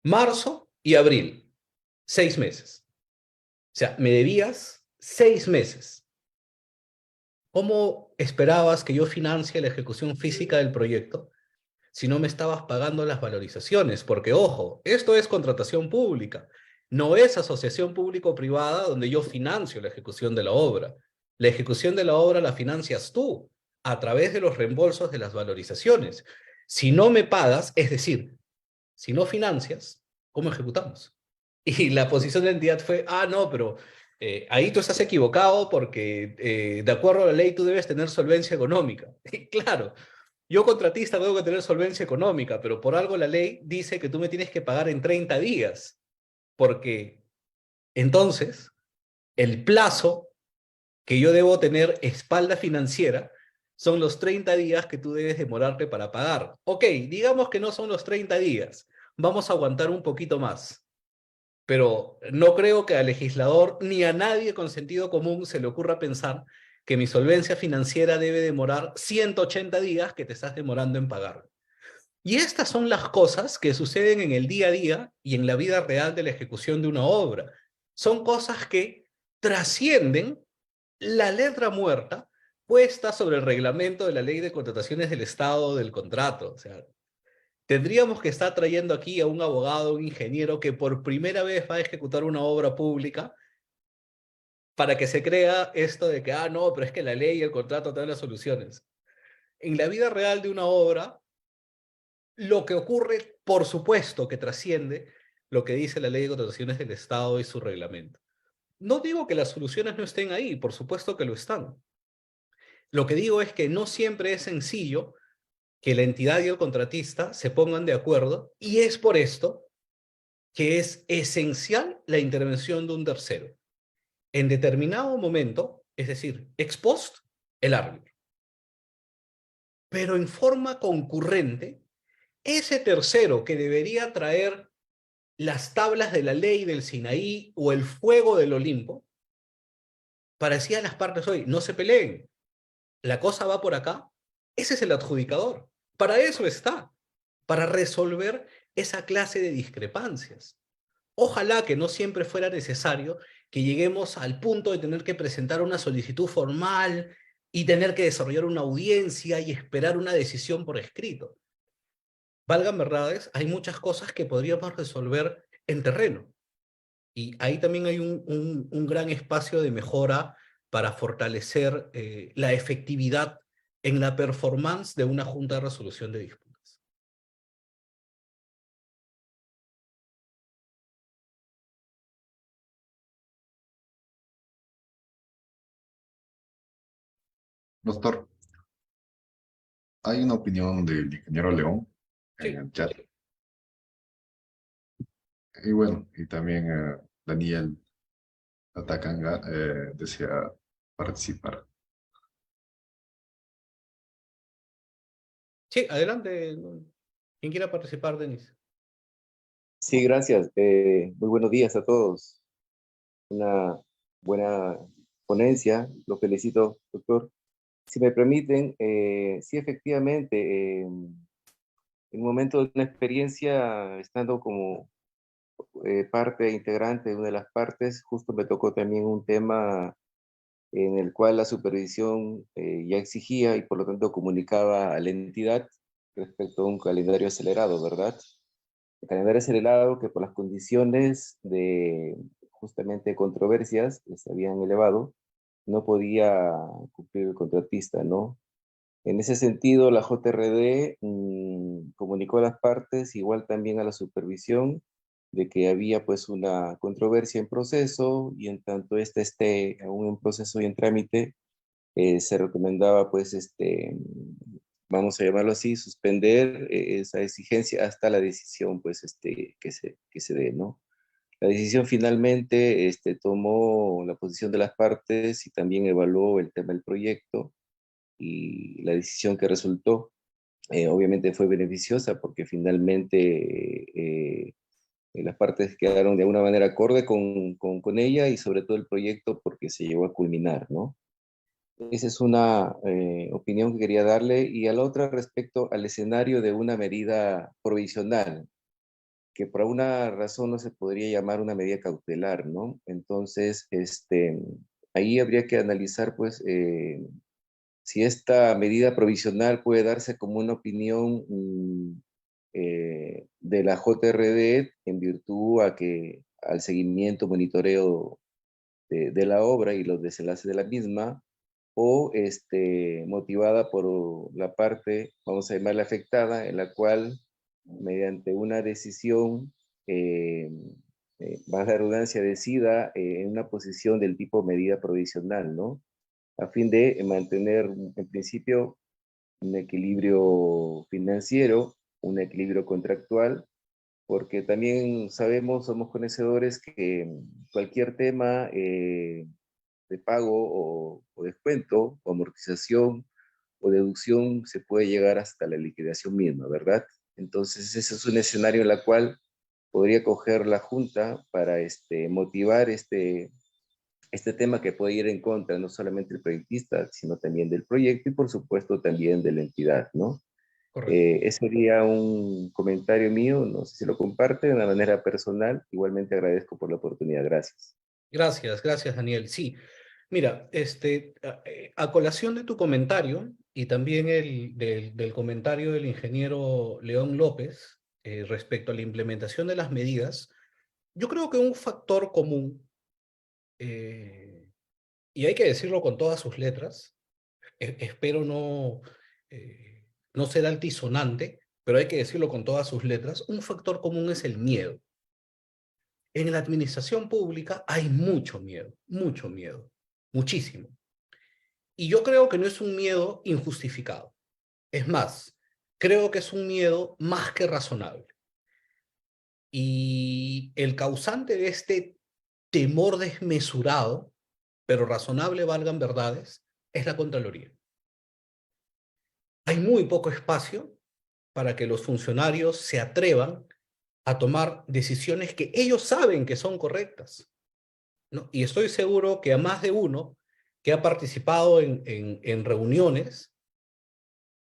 marzo y abril. 6 meses. O sea, me debías 6 meses. ¿Cómo esperabas que yo financie la ejecución física del proyecto si no me estabas pagando las valorizaciones? Porque, ojo, esto es contratación pública, no es asociación público-privada donde yo financio la ejecución de la obra. La ejecución de la obra la financias tú a través de los reembolsos de las valorizaciones. Si no me pagas, es decir, si no financias, ¿cómo ejecutamos? Y la posición de la entidad fue, no, pero ahí tú estás equivocado porque de acuerdo a la ley tú debes tener solvencia económica. Y claro, yo contratista tengo que tener solvencia económica, pero por algo la ley dice que tú me tienes que pagar en 30 días, porque entonces el plazo que yo debo tener espalda financiera son los 30 días que tú debes demorarte para pagar. Ok, digamos que no son los 30 días, vamos a aguantar un poquito más, pero no creo que al legislador ni a nadie con sentido común se le ocurra pensar que mi solvencia financiera debe demorar 180 días que te estás demorando en pagar. Y estas son las cosas que suceden en el día a día y en la vida real de la ejecución de una obra. Son cosas que trascienden la letra muerta puesta sobre el reglamento de la ley de contrataciones del Estado del contrato. O sea, tendríamos que estar trayendo aquí a un abogado, un ingeniero que por primera vez va a ejecutar una obra pública para que se crea esto de que, no, pero es que la ley y el contrato te dan las soluciones. En la vida real de una obra, lo que ocurre, por supuesto, que trasciende lo que dice la ley de contrataciones del Estado y su reglamento. No digo que las soluciones no estén ahí, por supuesto que lo están. Lo que digo es que no siempre es sencillo que la entidad y el contratista se pongan de acuerdo y es por esto que es esencial la intervención de un tercero. En determinado momento, es decir, ex post, el árbitro. Pero en forma concurrente, ese tercero que debería traer las tablas de la ley del Sinaí o el fuego del Olimpo, parecía a las partes hoy, no se peleen, la cosa va por acá, ese es el adjudicador. Para eso está, para resolver esa clase de discrepancias. Ojalá que no siempre fuera necesario que lleguemos al punto de tener que presentar una solicitud formal y tener que desarrollar una audiencia y esperar una decisión por escrito. Valgan verdades, hay muchas cosas que podríamos resolver en terreno. Y ahí también hay un gran espacio de mejora para fortalecer la efectividad en la performance de una junta de resolución de disputas. Doctor, hay una opinión del ingeniero León en Sí, el chat. Y bueno, y también Daniel Atacanga desea participar. sí, adelante. Quien quiera participar, Denis. Sí, gracias. Muy buenos días a todos. Una buena ponencia. Lo felicito, doctor. Si me permiten, sí, efectivamente, en un momento de una experiencia, estando como parte integrante de una de las partes, justo me tocó también un tema en el cual la supervisión ya exigía y por lo tanto comunicaba a la entidad respecto a un calendario acelerado, ¿verdad? El calendario acelerado que por las condiciones de justamente controversias que se habían elevado, no podía cumplir el contratista, ¿no? En ese sentido, la JRD comunicó a las partes, igual también a la supervisión, de que había pues una controversia en proceso y en tanto este esté aún en proceso y en trámite, se recomendaba pues vamos a llamarlo así, suspender esa exigencia hasta la decisión pues que se dé, ¿no? La decisión finalmente tomó la posición de las partes y también evaluó el tema del proyecto y la decisión que resultó obviamente fue beneficiosa porque finalmente las partes quedaron de alguna manera acorde con ella y sobre todo el proyecto porque se llegó a culminar, ¿no? Esa es una opinión que quería darle y a la otra respecto al escenario de una medida provisional, que por alguna razón no se podría llamar una medida cautelar, ¿no? Entonces, ahí habría que analizar, pues, si esta medida provisional puede darse como una opinión de la JRD en virtud al seguimiento, monitoreo de la obra y los desenlaces de la misma, o motivada por la parte, vamos a llamarla afectada, en la cual, mediante una decisión, baja la redundancia, decida en una posición del tipo medida provisional, ¿no? A fin de mantener, en principio, un equilibrio financiero, un equilibrio contractual, porque también sabemos, somos conocedores que cualquier tema de pago o descuento o amortización o deducción se puede llegar hasta la liquidación misma, ¿verdad? Entonces ese es un escenario en el cual podría coger la Junta para motivar este tema que puede ir en contra no solamente del proyectista, sino también del proyecto y por supuesto también de la entidad, ¿no? Correcto. Ese sería un comentario mío, no sé si lo comparte de una manera personal, igualmente agradezco por la oportunidad, gracias. Gracias, gracias, Daniel. Sí, mira, a colación de tu comentario y también del comentario del ingeniero León López respecto a la implementación de las medidas, yo creo que un factor común, eh, y hay que decirlo con todas sus letras, espero no ser altisonante, pero hay que decirlo con todas sus letras, un factor común es el miedo. En la administración pública hay mucho miedo, muchísimo. Y yo creo que no es un miedo injustificado. Es más, creo que es un miedo más que razonable. Y el causante de este temor desmesurado, pero razonable, valgan verdades, es la Contraloría. Hay muy poco espacio para que los funcionarios se atrevan a tomar decisiones que ellos saben que son correctas, ¿no? Y estoy seguro que a más de uno que ha participado en reuniones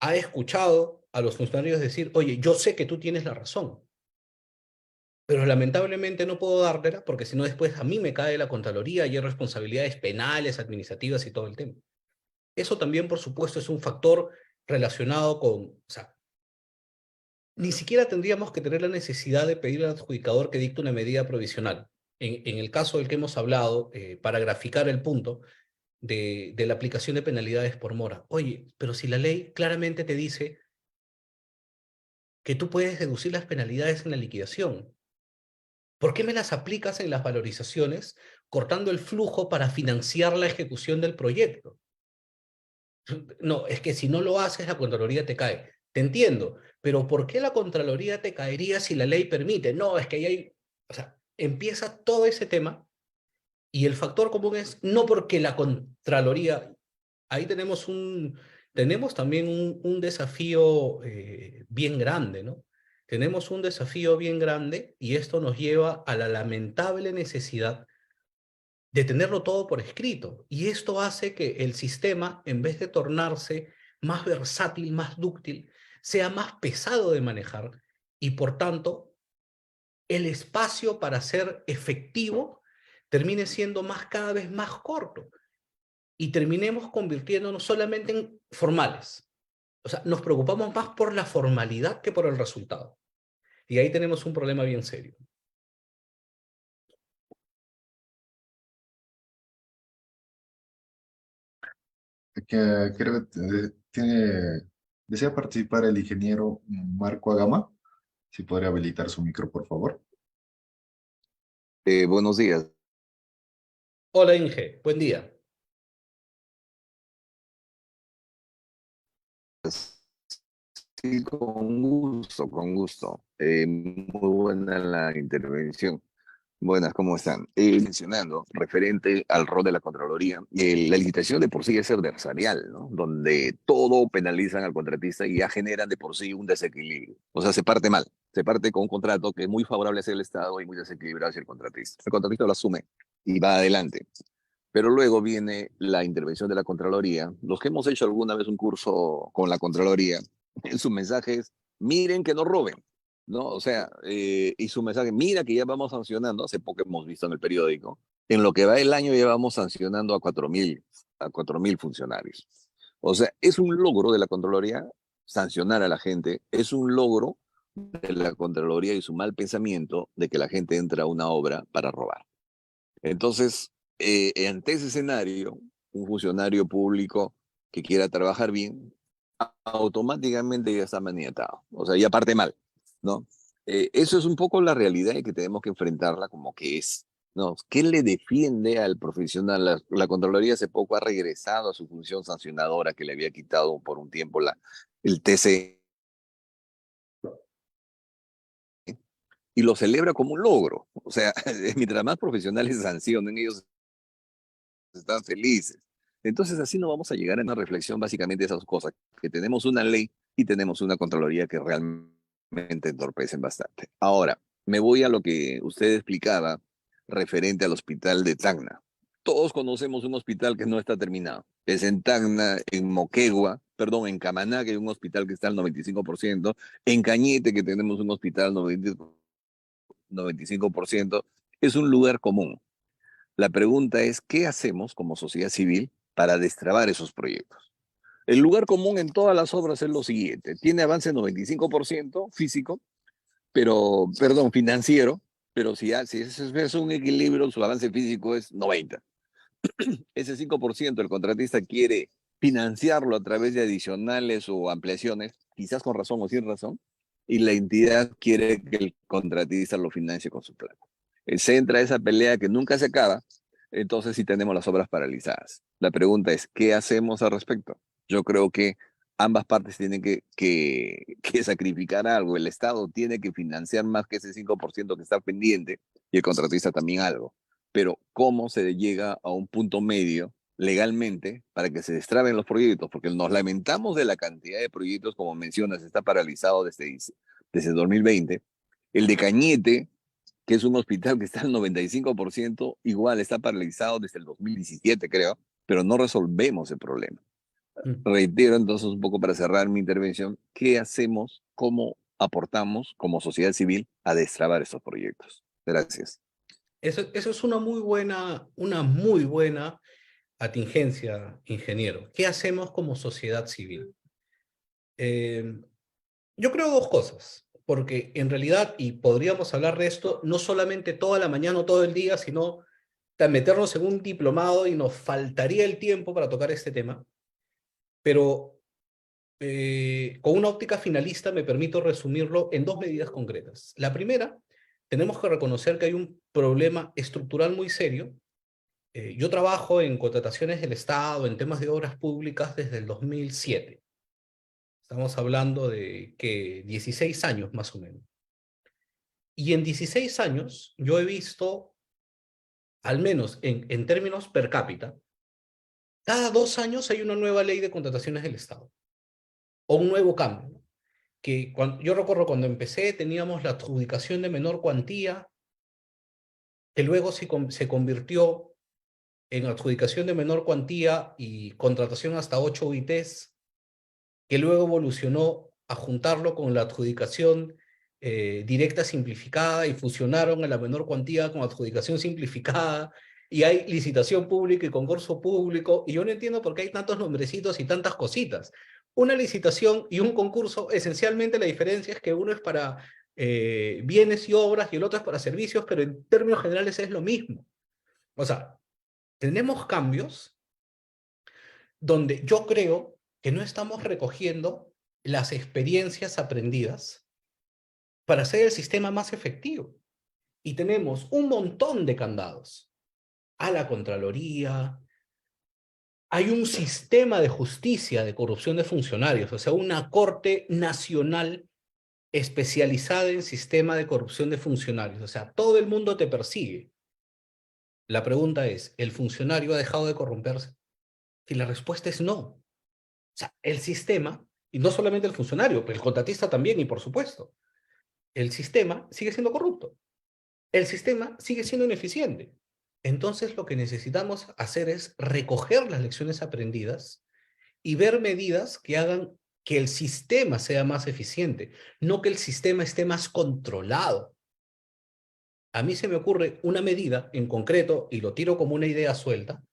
ha escuchado a los funcionarios decir, oye, yo sé que tú tienes la razón, pero lamentablemente no puedo dártela porque si no después a mí me cae la Contraloría y hay responsabilidades penales, administrativas y todo el tema. Eso también, por supuesto, es un factor relacionado con, o sea, ni siquiera tendríamos que tener la necesidad de pedir al adjudicador que dicte una medida provisional. En el caso del que hemos hablado, para graficar el punto de la aplicación de penalidades por mora. Oye, pero si la ley claramente te dice que tú puedes deducir las penalidades en la liquidación, ¿por qué me las aplicas en las valorizaciones cortando el flujo para financiar la ejecución del proyecto? No, es que si no lo haces, la Contraloría te cae. Te entiendo, pero ¿por qué la Contraloría te caería si la ley permite? No, es que ahí hay, o sea, empieza todo ese tema y el factor común es no porque la Contraloría, ahí tenemos también un desafío bien grande, ¿no? Tenemos un desafío bien grande y esto nos lleva a la lamentable necesidad de tenerlo todo por escrito. Y esto hace que el sistema, en vez de tornarse más versátil, más dúctil, sea más pesado de manejar y por tanto el espacio para ser efectivo termine siendo cada vez más corto y terminemos convirtiéndonos solamente en formales. O sea, nos preocupamos más por la formalidad que por el resultado. Y ahí tenemos un problema bien serio. Creo que desea participar el ingeniero Marco Agama. Si podría habilitar su micro, por favor. Buenos días. Hola Inge, buen día. Sí, con gusto, con gusto. Muy buena la intervención. Buenas, ¿cómo están? Mencionando, referente al rol de la Contraloría, la licitación de por sí es adversarial, ¿no? Donde todo penalizan al contratista y ya generan de por sí un desequilibrio. O sea, se parte mal. Se parte con un contrato que es muy favorable hacia el Estado y muy desequilibrado hacia el contratista. El contratista lo asume y va adelante. Pero luego viene la intervención de la Contraloría. Los que hemos hecho alguna vez un curso con la Contraloría, su mensaje es, miren que no roben, ¿no? O sea, y su mensaje, mira que ya vamos sancionando, hace poco hemos visto en el periódico, en lo que va el año ya vamos sancionando a 4.000 funcionarios. O sea, es un logro de la Contraloría sancionar a la gente, es un logro de la Contraloría y su mal pensamiento de que la gente entra a una obra para robar. Entonces, ante ese escenario, un funcionario público que quiera trabajar bien, automáticamente ya está maniatado. O sea, ya parte mal, ¿no? Eso es un poco la realidad y que tenemos que enfrentarla como que es, ¿no? ¿Qué le defiende al profesional? La Contraloría hace poco ha regresado a su función sancionadora que le había quitado por un tiempo el TC y lo celebra como un logro. O sea, mientras más profesionales sancionen, ellos están felices. Entonces así no vamos a llegar a una reflexión básicamente de esas cosas, que tenemos una ley y tenemos una Contraloría que realmente entorpecen bastante. Ahora, me voy a lo que usted explicaba referente al hospital de Tacna. Todos conocemos un hospital que no está terminado. Es en Tacna, en Moquegua, perdón, en Camaná, que hay un hospital que está al 95%, en Cañete, que tenemos un hospital al 95%, es un lugar común. La pregunta es, ¿qué hacemos como sociedad civil para destrabar esos proyectos? El lugar común en todas las obras es lo siguiente. Tiene avance 95% físico, pero, perdón, financiero, pero si es un equilibrio, su avance físico es 90. Ese 5% el contratista quiere financiarlo a través de adicionales o ampliaciones, quizás con razón o sin razón, y la entidad quiere que el contratista lo financie con su plata. Se entra esa pelea que nunca se acaba, entonces sí tenemos las obras paralizadas. La pregunta es, ¿qué hacemos al respecto? Yo creo que ambas partes tienen que sacrificar algo. El Estado tiene que financiar más que ese 5% que está pendiente y el contratista también algo. Pero ¿cómo se llega a un punto medio legalmente para que se destraben los proyectos? Porque nos lamentamos de la cantidad de proyectos, como mencionas, está paralizado desde 2020. El de Cañete, que es un hospital que está al 95%, igual está paralizado desde el 2017, creo, pero no resolvemos el problema. Reitero entonces un poco para cerrar mi intervención, ¿qué hacemos, cómo aportamos como sociedad civil a destrabar estos proyectos? Gracias. Eso es una muy buena atingencia, ingeniero. ¿Qué hacemos como sociedad civil? Yo creo dos cosas, porque en realidad, y podríamos hablar de esto, no solamente toda la mañana o todo el día, sino meternos en un diplomado y nos faltaría el tiempo para tocar este tema, pero con una óptica finalista me permito resumirlo en dos medidas concretas. La primera, tenemos que reconocer que hay un problema estructural muy serio. Yo trabajo en contrataciones del Estado, en temas de obras públicas desde el 2007. Estamos hablando de que 16 años más o menos. Y en 16 años yo he visto, al menos en términos per cápita, cada 2 años hay una nueva ley de contrataciones del Estado o un nuevo cambio, ¿no? Que yo recuerdo cuando empecé teníamos la adjudicación de menor cuantía, que luego se convirtió en adjudicación de menor cuantía y contratación hasta 8 UITs, que luego evolucionó a juntarlo con la adjudicación directa simplificada y fusionaron a la menor cuantía con adjudicación simplificada y hay licitación pública y concurso público y yo no entiendo por qué hay tantos nombrecitos y tantas cositas. Una licitación y un concurso, esencialmente la diferencia es que uno es para bienes y obras y el otro es para servicios, pero en términos generales es lo mismo. O sea, tenemos cambios donde yo creo que no estamos recogiendo las experiencias aprendidas para hacer el sistema más efectivo. Y tenemos un montón de candados a la Contraloría. Hay un sistema de justicia de corrupción de funcionarios, o sea, una Corte Nacional especializada en sistema de corrupción de funcionarios. O sea, todo el mundo te persigue. La pregunta es, ¿el funcionario ha dejado de corromperse? Y la respuesta es no. O sea, el sistema, y no solamente el funcionario, pero el contratista también, y por supuesto, el sistema sigue siendo corrupto. El sistema sigue siendo ineficiente. Entonces, lo que necesitamos hacer es recoger las lecciones aprendidas y ver medidas que hagan que el sistema sea más eficiente, no que el sistema esté más controlado. A mí se me ocurre una medida en concreto, y lo tiro como una idea suelta,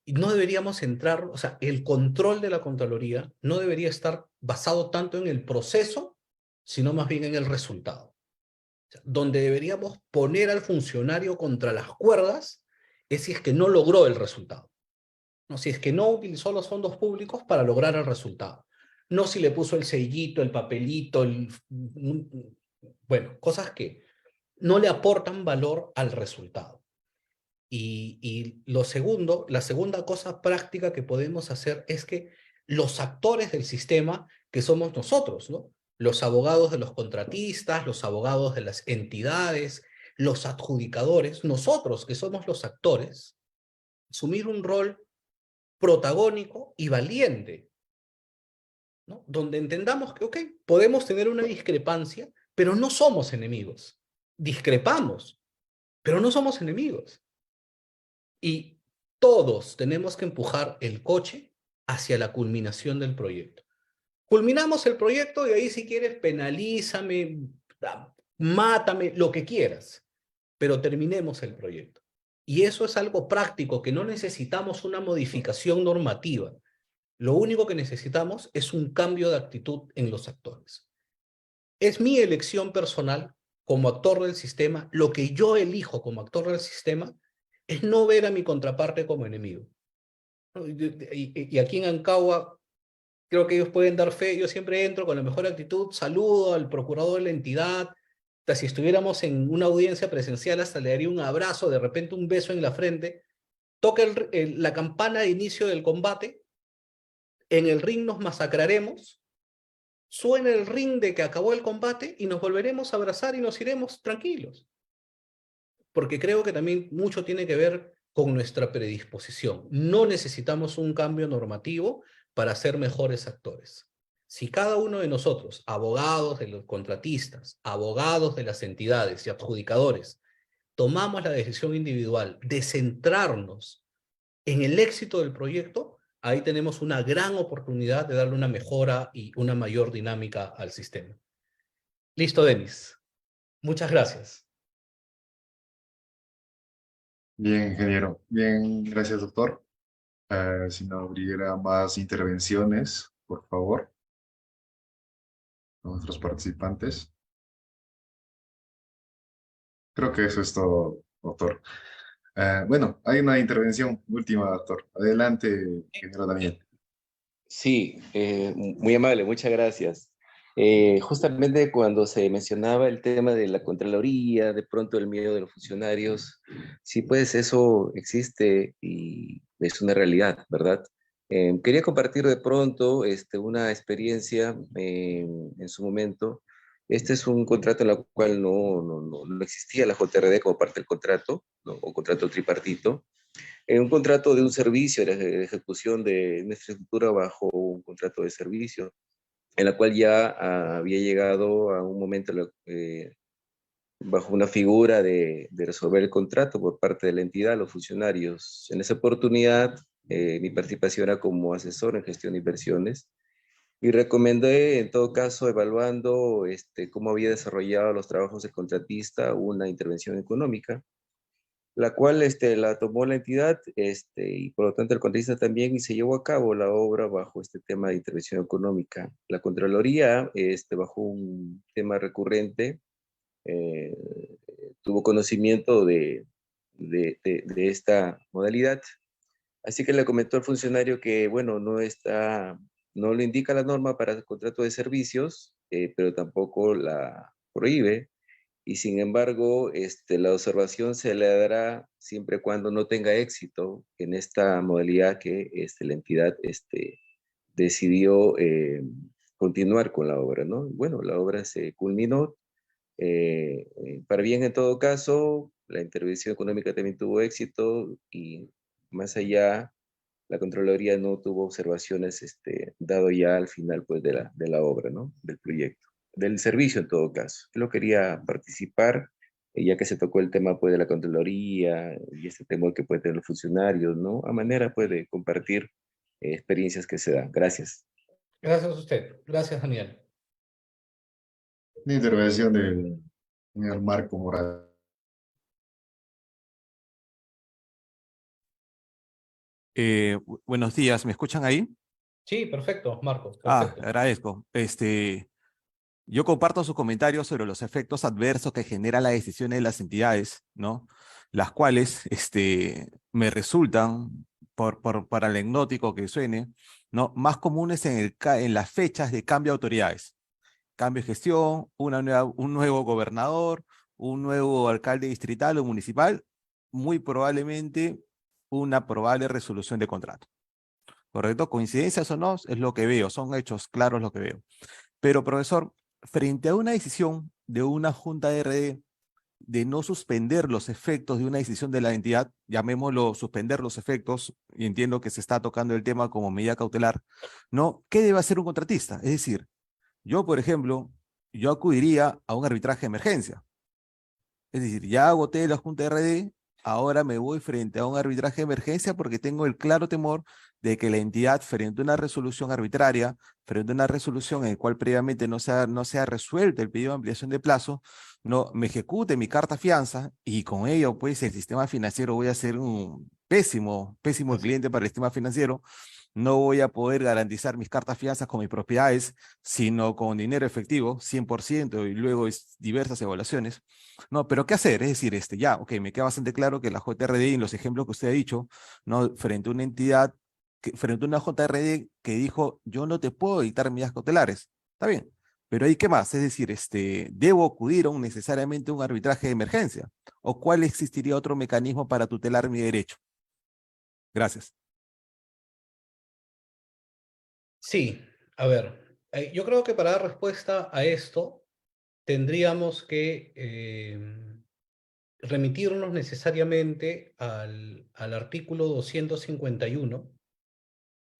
y no deberíamos entrar, o sea, el control de la Contraloría no debería estar basado tanto en el proceso, sino más bien en el resultado. O sea, donde deberíamos poner al funcionario contra las cuerdas es si es que no logró el resultado. No, si es que no utilizó los fondos públicos para lograr el resultado. No si le puso el sellito, el papelito, bueno, cosas que no le aportan valor al resultado. Y lo segundo, la segunda cosa práctica que podemos hacer es que los actores del sistema, que somos nosotros, ¿no? Los abogados de los contratistas, los abogados de las entidades, los adjudicadores, nosotros que somos los actores, asumir un rol protagónico y valiente, ¿no? Donde entendamos que, ok, podemos tener una discrepancia, pero no somos enemigos. Discrepamos, pero no somos enemigos. Y todos tenemos que empujar el coche hacia la culminación del proyecto. Culminamos el proyecto y ahí si quieres penalízame, mátame, lo que quieras, pero terminemos el proyecto. Y eso es algo práctico, que no necesitamos una modificación normativa. Lo único que necesitamos es un cambio de actitud en los actores. Es mi elección personal como actor del sistema. Lo que yo elijo como actor del sistema es no ver a mi contraparte como enemigo. Y aquí en Ancagua, creo que ellos pueden dar fe. Yo siempre entro con la mejor actitud, saludo al procurador de la entidad. Hasta si estuviéramos en una audiencia presencial, hasta le daría un abrazo, de repente un beso en la frente. Toca la campana de inicio del combate. En el ring nos masacraremos. Suena el ring de que acabó el combate y nos volveremos a abrazar y nos iremos tranquilos. Porque creo que también mucho tiene que ver con nuestra predisposición. No necesitamos un cambio normativo para ser mejores actores. Si cada uno de nosotros, abogados de los contratistas, abogados de las entidades y adjudicadores, tomamos la decisión individual de centrarnos en el éxito del proyecto, ahí tenemos una gran oportunidad de darle una mejora y una mayor dinámica al sistema. Listo, Denis. Muchas gracias. Bien, ingeniero. Bien, gracias, doctor. Si no hubiera más intervenciones, por favor, nuestros participantes. Creo que eso es todo, doctor. Bueno, hay una intervención última, doctor. Adelante, ingeniero Daniel. Sí, muy amable, muchas gracias. Justamente cuando se mencionaba el tema de la Contraloría, de pronto el miedo de los funcionarios, sí, pues eso existe y es una realidad, ¿verdad? Quería compartir de pronto una experiencia en su momento. Este es un contrato en el cual no existía la JRD como parte del contrato, ¿no? O contrato tripartito. Un contrato de un servicio, de ejecución de una infraestructura bajo un contrato de servicio, en la cual ya había llegado a un momento bajo una figura de resolver el contrato por parte de la entidad, los funcionarios. En esa oportunidad, mi participación era como asesor en gestión de inversiones y recomendé, en todo caso, evaluando cómo había desarrollado los trabajos del contratista, una intervención económica, la cual la tomó la entidad y por lo tanto el contratista también, y se llevó a cabo la obra bajo este tema de intervención económica. La Contraloría, bajo un tema recurrente, eh, tuvo conocimiento de esta modalidad. Así que le comentó al funcionario que, bueno, no lo indica la norma para el contrato de servicios, pero tampoco la prohíbe, y sin embargo, la observación se le dará siempre y cuando no tenga éxito en esta modalidad que la entidad decidió continuar con la obra, ¿no? Bueno, la obra se culminó, para bien en todo caso, la intervención económica también tuvo éxito y más allá, la Contraloría no tuvo observaciones dado ya al final pues, de la obra, ¿no? Del proyecto, del servicio en todo caso. Yo quería participar, ya que se tocó el tema pues, de la Contraloría y este temor que pueden tener los funcionarios, ¿no? A manera pues, de compartir experiencias que se dan. Gracias. Gracias a usted. Gracias, Daniel. La intervención del señor Marco Morales. Buenos días, ¿me escuchan ahí? Sí, perfecto, Marco, Ah, perfecto. agradezco. Yo comparto sus comentarios sobre los efectos adversos que genera la decisión de las entidades, ¿no? Las cuales, me resultan, para el anecdótico que suene, ¿no? Más comunes en las fechas de cambio de autoridades. Cambio de gestión, un nuevo gobernador, un nuevo alcalde distrital o municipal, muy probablemente una probable resolución de contrato. ¿Correcto? Coincidencias o no, es lo que veo, son hechos claros lo que veo. Pero, profesor, frente a una decisión de una junta de RD de no suspender los efectos de una decisión de la entidad, llamémoslo suspender los efectos, y entiendo que se está tocando el tema como medida cautelar, ¿no? ¿Qué debe hacer un contratista? Es decir, yo, por ejemplo, yo acudiría a un arbitraje de emergencia. Es decir, ya agoté la Junta de RD, ahora me voy frente a un arbitraje de emergencia porque tengo el claro temor de que la entidad, frente a una resolución arbitraria, frente a una resolución en la cual previamente no sea resuelto el pedido de ampliación de plazo, no me ejecute mi carta fianza y con ello, pues, el sistema financiero voy a ser un pésimo cliente para el sistema financiero. No voy a poder garantizar mis cartas fianzas con mis propiedades, sino con dinero efectivo, 100%, y luego diversas evaluaciones. No, pero ¿qué hacer? Es decir, ya, ok, me queda bastante claro que la JRD, en los ejemplos que usted ha dicho, ¿no? Frente a una entidad, frente a una JRD que dijo, yo no te puedo dictar medidas cautelares. Está bien, pero ¿ahí qué más? Es decir, ¿debo acudir necesariamente a un arbitraje de emergencia? ¿O cuál existiría otro mecanismo para tutelar mi derecho? Gracias. Sí, a ver, yo creo que para dar respuesta a esto tendríamos que remitirnos necesariamente al artículo 251,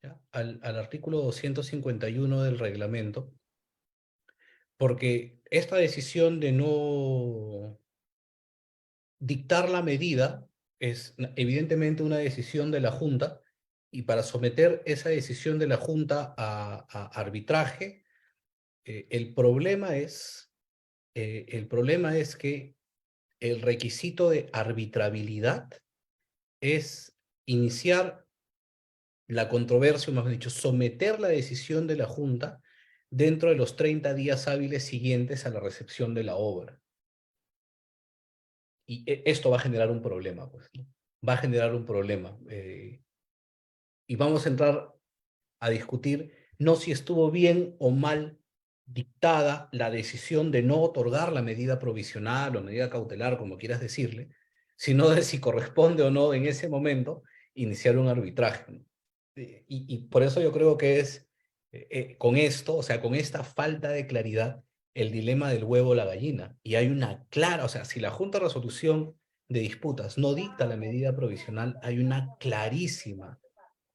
¿ya? Al artículo 251 del reglamento, porque esta decisión de no dictar la medida es evidentemente una decisión de la Junta, y para someter esa decisión de la Junta a arbitraje, el problema es que el requisito de arbitrabilidad es iniciar la controversia, o mejor dicho, someter la decisión de la Junta dentro de los 30 días hábiles siguientes a la recepción de la obra. Y esto va a generar un problema, pues, ¿no? Va a generar un problema. Y vamos a entrar a discutir no si estuvo bien o mal dictada la decisión de no otorgar la medida provisional o medida cautelar, como quieras decirle, sino de si corresponde o no en ese momento iniciar un arbitraje, ¿no? Y por eso yo creo que es con esto, o sea, con esta falta de claridad, el dilema del huevo o la gallina. Y hay una clara, o sea, si la Junta de Resolución de Disputas no dicta la medida provisional, hay una clarísima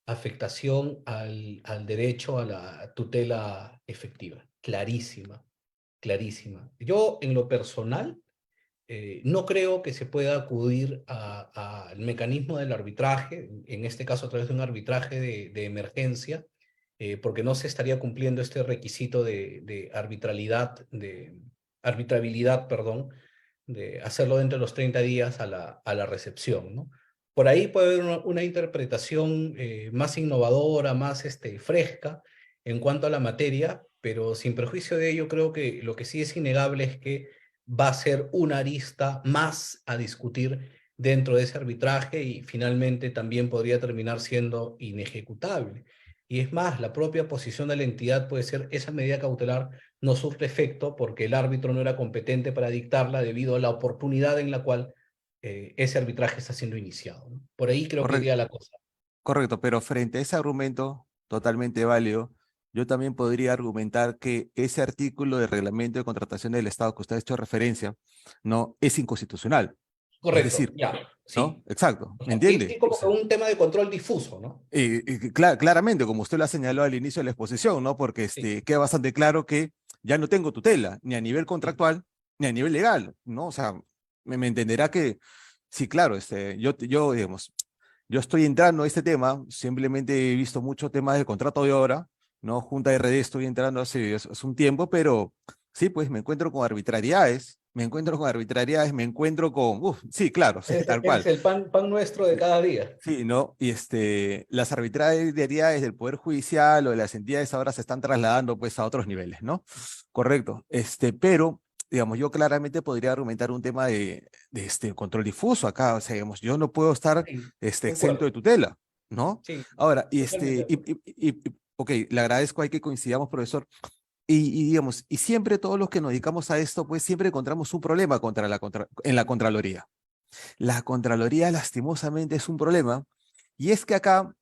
afectación al derecho a la tutela efectiva. Clarísima, clarísima. Yo, en lo personal, no creo que se pueda acudir al mecanismo del arbitraje, en este caso a través de un arbitraje de emergencia, porque no se estaría cumpliendo este requisito de arbitrabilidad, perdón, de hacerlo dentro de los 30 días a la recepción, ¿no? Por ahí puede haber una interpretación más innovadora, más fresca en cuanto a la materia, pero sin perjuicio de ello, creo que lo que sí es innegable es que va a ser una arista más a discutir dentro de ese arbitraje y finalmente también podría terminar siendo inejecutable. Y es más, la propia posición de la entidad puede ser esa medida cautelar no surte efecto porque el árbitro no era competente para dictarla debido a la oportunidad en la cual ese arbitraje está siendo iniciado, ¿no? Por ahí creo que iría la cosa. Correcto, pero frente a ese argumento totalmente válido, yo también podría argumentar que ese artículo de reglamento de contratación del Estado que usted ha hecho referencia, no es inconstitucional. Es Correcto, decir, ya, ¿no? sí. Exacto, O ¿me sea, entiende? es O como que sea, un tema de control difuso, ¿no? claramente, como usted lo ha señalado al inicio de la exposición, ¿no? Porque Sí, queda bastante claro que ya no tengo tutela, ni a nivel sí. contractual, ni a nivel legal, ¿no? O sea, me entenderá que, sí, claro, digamos, yo estoy entrando a este tema, simplemente he visto muchos temas del contrato de obra, ¿no? Junta de RD estoy entrando hace un tiempo, pero sí, pues me encuentro con arbitrariedades, me encuentro con, sí, claro, sí, tal Eres cual. el pan nuestro de cada día. Sí, ¿no? Y las arbitrariedades del Poder Judicial o de las entidades ahora se están trasladando pues a otros niveles, ¿no? Correcto. Pero, digamos, yo claramente podría argumentar un tema de control difuso acá, o sea, digamos, yo no puedo estar Sí, exento de concuerdo. tutela, ¿no? Sí, Ahora, totalmente de acuerdo. ok, le agradezco, hay que coincidamos, profesor, digamos, y siempre todos los que nos dedicamos a esto, pues siempre encontramos un problema en la Contraloría. La Contraloría lastimosamente es un problema, y es que acá,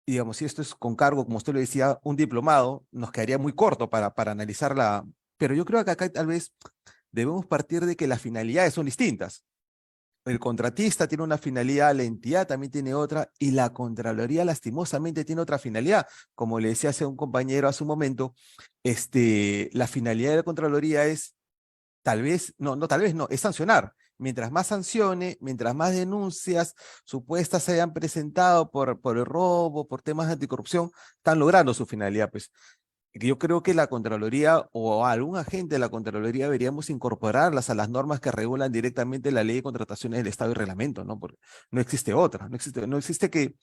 digamos, si esto es con cargo, como usted lo decía, un diplomado, nos quedaría muy corto para analizarla, pero yo creo que acá tal vez debemos partir de que las finalidades son distintas. El contratista tiene una finalidad, la entidad también tiene otra, y la Contraloría lastimosamente tiene otra finalidad. Como le decía hace un compañero hace un momento, la finalidad de la Contraloría es tal vez, no, tal vez no, es sancionar. Mientras más sancione, mientras más denuncias supuestas se hayan presentado por el robo, por temas de anticorrupción, están logrando su finalidad. Pues yo creo que la Contraloría o algún agente de la Contraloría deberíamos incorporarlas a las normas que regulan directamente la ley de contrataciones del Estado y reglamento, ¿no? Porque no existe otra, no existe que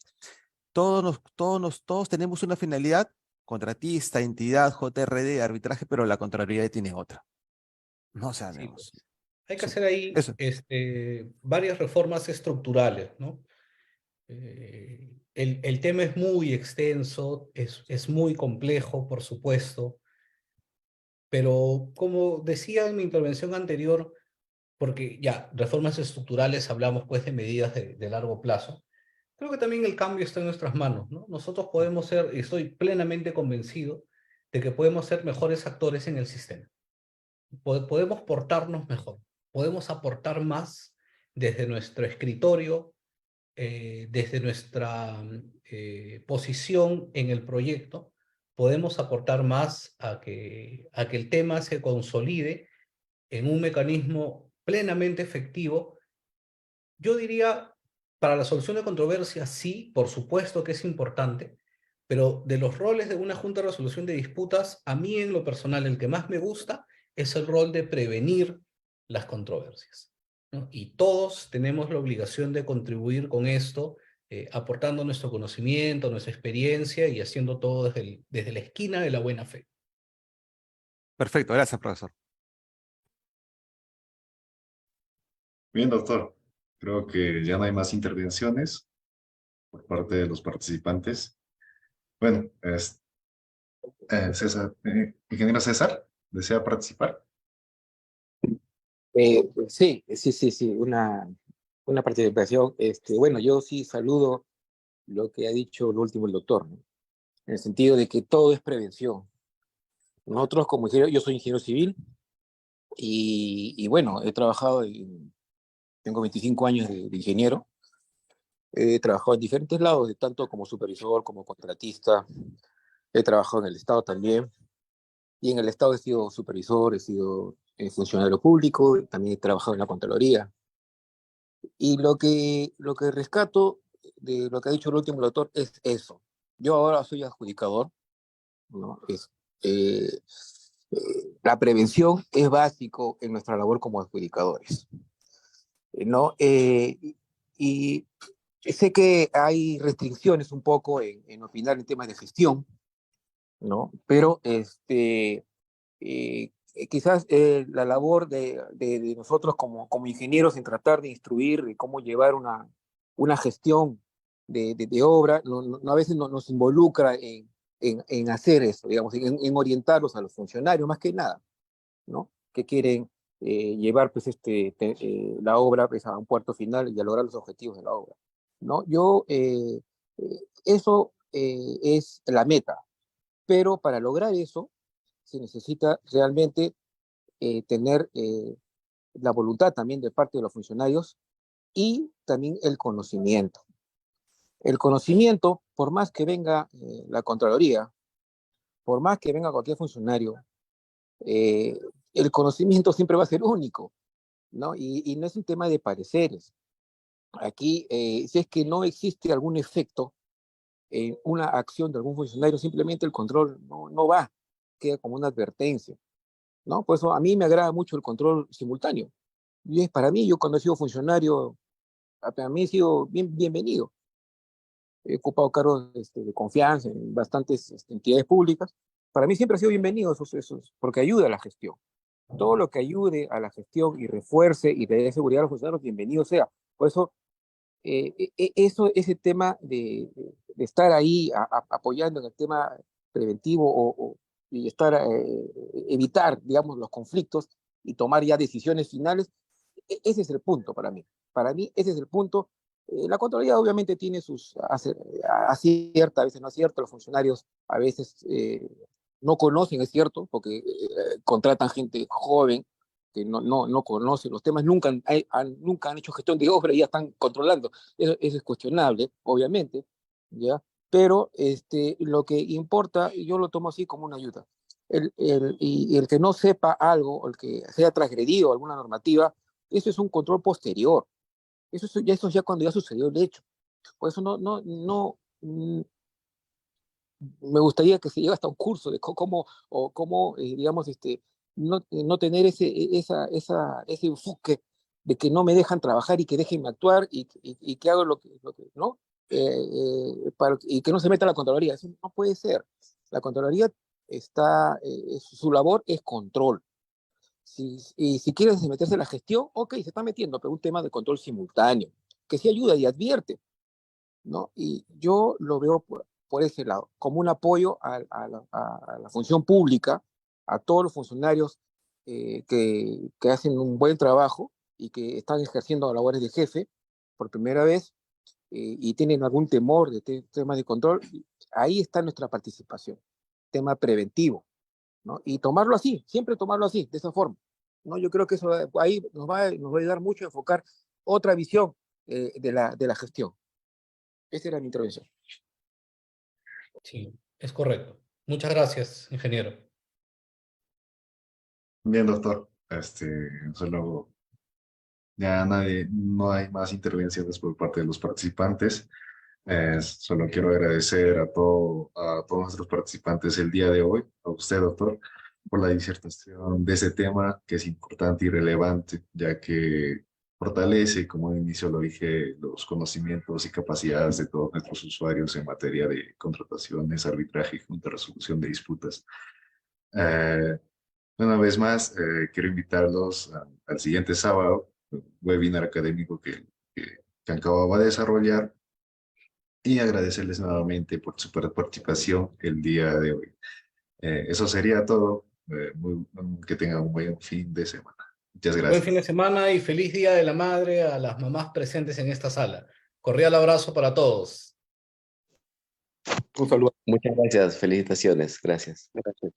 todos tenemos una finalidad, contratista, entidad, JRD, arbitraje, pero la Contraloría tiene otra. No Sí, pues. sabemos. Hay que Sí, hacer ahí eso. varias reformas estructurales, ¿no? El tema es muy extenso, es muy complejo, por supuesto, pero como decía en mi intervención anterior, porque ya, reformas estructurales hablamos pues de medidas de largo plazo, creo que también el cambio está en nuestras manos, ¿no? Nosotros podemos ser, y estoy plenamente convencido de que podemos ser mejores actores en el sistema. Podemos portarnos mejor, podemos aportar más desde nuestro escritorio, desde nuestra posición en el proyecto, podemos aportar más a que el tema se consolide en un mecanismo plenamente efectivo. Yo diría, para la solución de controversias, sí, por supuesto que es importante, pero de los roles de una junta de resolución de disputas, a mí en lo personal el que más me gusta es el rol de prevenir las controversias, ¿no? Y todos tenemos la obligación de contribuir con esto, aportando nuestro conocimiento, nuestra experiencia y haciendo todo desde la esquina de la buena fe. Perfecto, gracias, profesor. Bien, doctor. Creo que ya no hay más intervenciones por parte de los participantes. Bueno, César, ingeniero César, ¿desea participar? Sí, una participación. Bueno, yo sí saludo lo que ha dicho lo último el doctor, ¿no? En el sentido de que todo es prevención. Nosotros como ingeniero, yo soy ingeniero civil y bueno, tengo 25 años de ingeniero, he trabajado en diferentes lados, tanto como supervisor, como contratista, he trabajado en el Estado también, y en el Estado he sido supervisor, he sido funcionario público, también he trabajado en la Contraloría. Y lo que rescato de lo que ha dicho el último doctor es eso. Yo ahora soy adjudicador, ¿no? La prevención es básico en nuestra labor como adjudicadores, ¿no? Y sé que hay restricciones un poco en opinar en temas de gestión, ¿no? Pero quizás la labor de nosotros como ingenieros en tratar de instruir de cómo llevar una gestión de obra, a veces nos involucra en hacer eso, digamos, en orientarlos a los funcionarios, más que nada. ¿no? Que quieren llevar pues, la obra pues, a un puerto final y a lograr los objetivos de la obra, ¿no? Eso es la meta, pero para lograr eso se necesita realmente tener la voluntad también de parte de los funcionarios y también el conocimiento. El conocimiento, por más que venga la Contraloría, por más que venga cualquier funcionario, el conocimiento siempre va a ser único, ¿no? Y no es un tema de pareceres. Aquí, si es que no existe algún efecto en una acción de algún funcionario, simplemente el control no va, queda como una advertencia, ¿no? Por eso a mí me agrada mucho el control simultáneo. Y es para mí, yo cuando he sido funcionario, para mí ha sido bienvenido. He ocupado cargos de confianza en bastantes entidades públicas. Para mí siempre ha sido bienvenido esos, porque ayuda a la gestión. Todo lo que ayude a la gestión y refuerce y le dé seguridad a los funcionarios, bienvenido sea. Por eso, ese tema de estar ahí apoyando en el tema preventivo y evitar, digamos, los conflictos y tomar ya decisiones finales, ese es el punto para mí. Para mí, ese es el punto. La Contraloría obviamente tiene sus acierta, a veces no acierta, los funcionarios a veces no conocen, es cierto, porque contratan gente joven que no conoce los temas, nunca han hecho gestión de obra y ya están controlando. Eso es cuestionable, obviamente, ¿ya? Pero lo que importa, yo lo tomo así como una ayuda. Y el que no sepa algo, o el que sea transgredido alguna normativa, eso es un control posterior. Eso es ya cuando ya sucedió el hecho. Por eso me gustaría que se llegue hasta un curso de cómo digamos, no tener ese enfoque de que no me dejan trabajar y que déjenme actuar y que hago lo que ¿no? Y que no se meta la Contraloría. Eso no puede ser. La Contraloría su labor es control. Y si quieres meterse en la gestión, ok, se está metiendo, pero un tema de control simultáneo, que sí ayuda y advierte, ¿no? Y yo lo veo por ese lado, como un apoyo a la función pública, a todos los funcionarios que hacen un buen trabajo y que están ejerciendo labores de jefe por primera vez y tienen algún temor de temas de control. Ahí está nuestra participación, tema preventivo, ¿no? Y tomarlo así, siempre tomarlo así, de esa forma, ¿no? Yo creo que eso ahí nos va a ayudar mucho a enfocar otra visión de la gestión. Esa era mi intervención. Sí, es correcto. Muchas gracias, ingeniero. Bien, doctor. Solo ya no hay más intervenciones por parte de los participantes. Solo quiero agradecer a todos nuestros participantes el día de hoy, a usted, doctor, por la disertación de ese tema que es importante y relevante, ya que fortalece, como de inicio lo dije, los conocimientos y capacidades de todos nuestros usuarios en materia de contrataciones, arbitraje y junta de resolución de disputas. Eh, una vez más, quiero invitarlos al siguiente sábado, webinar académico que acababa de desarrollar, y agradecerles nuevamente por su participación el día de hoy. Eso sería todo. Que tengan un buen fin de semana. Muchas Buen fin de gracias. semana y feliz Día de la Madre a las mamás presentes en esta sala. Cordial abrazo para todos. Un saludo. Muchas gracias, felicitaciones, gracias. Gracias.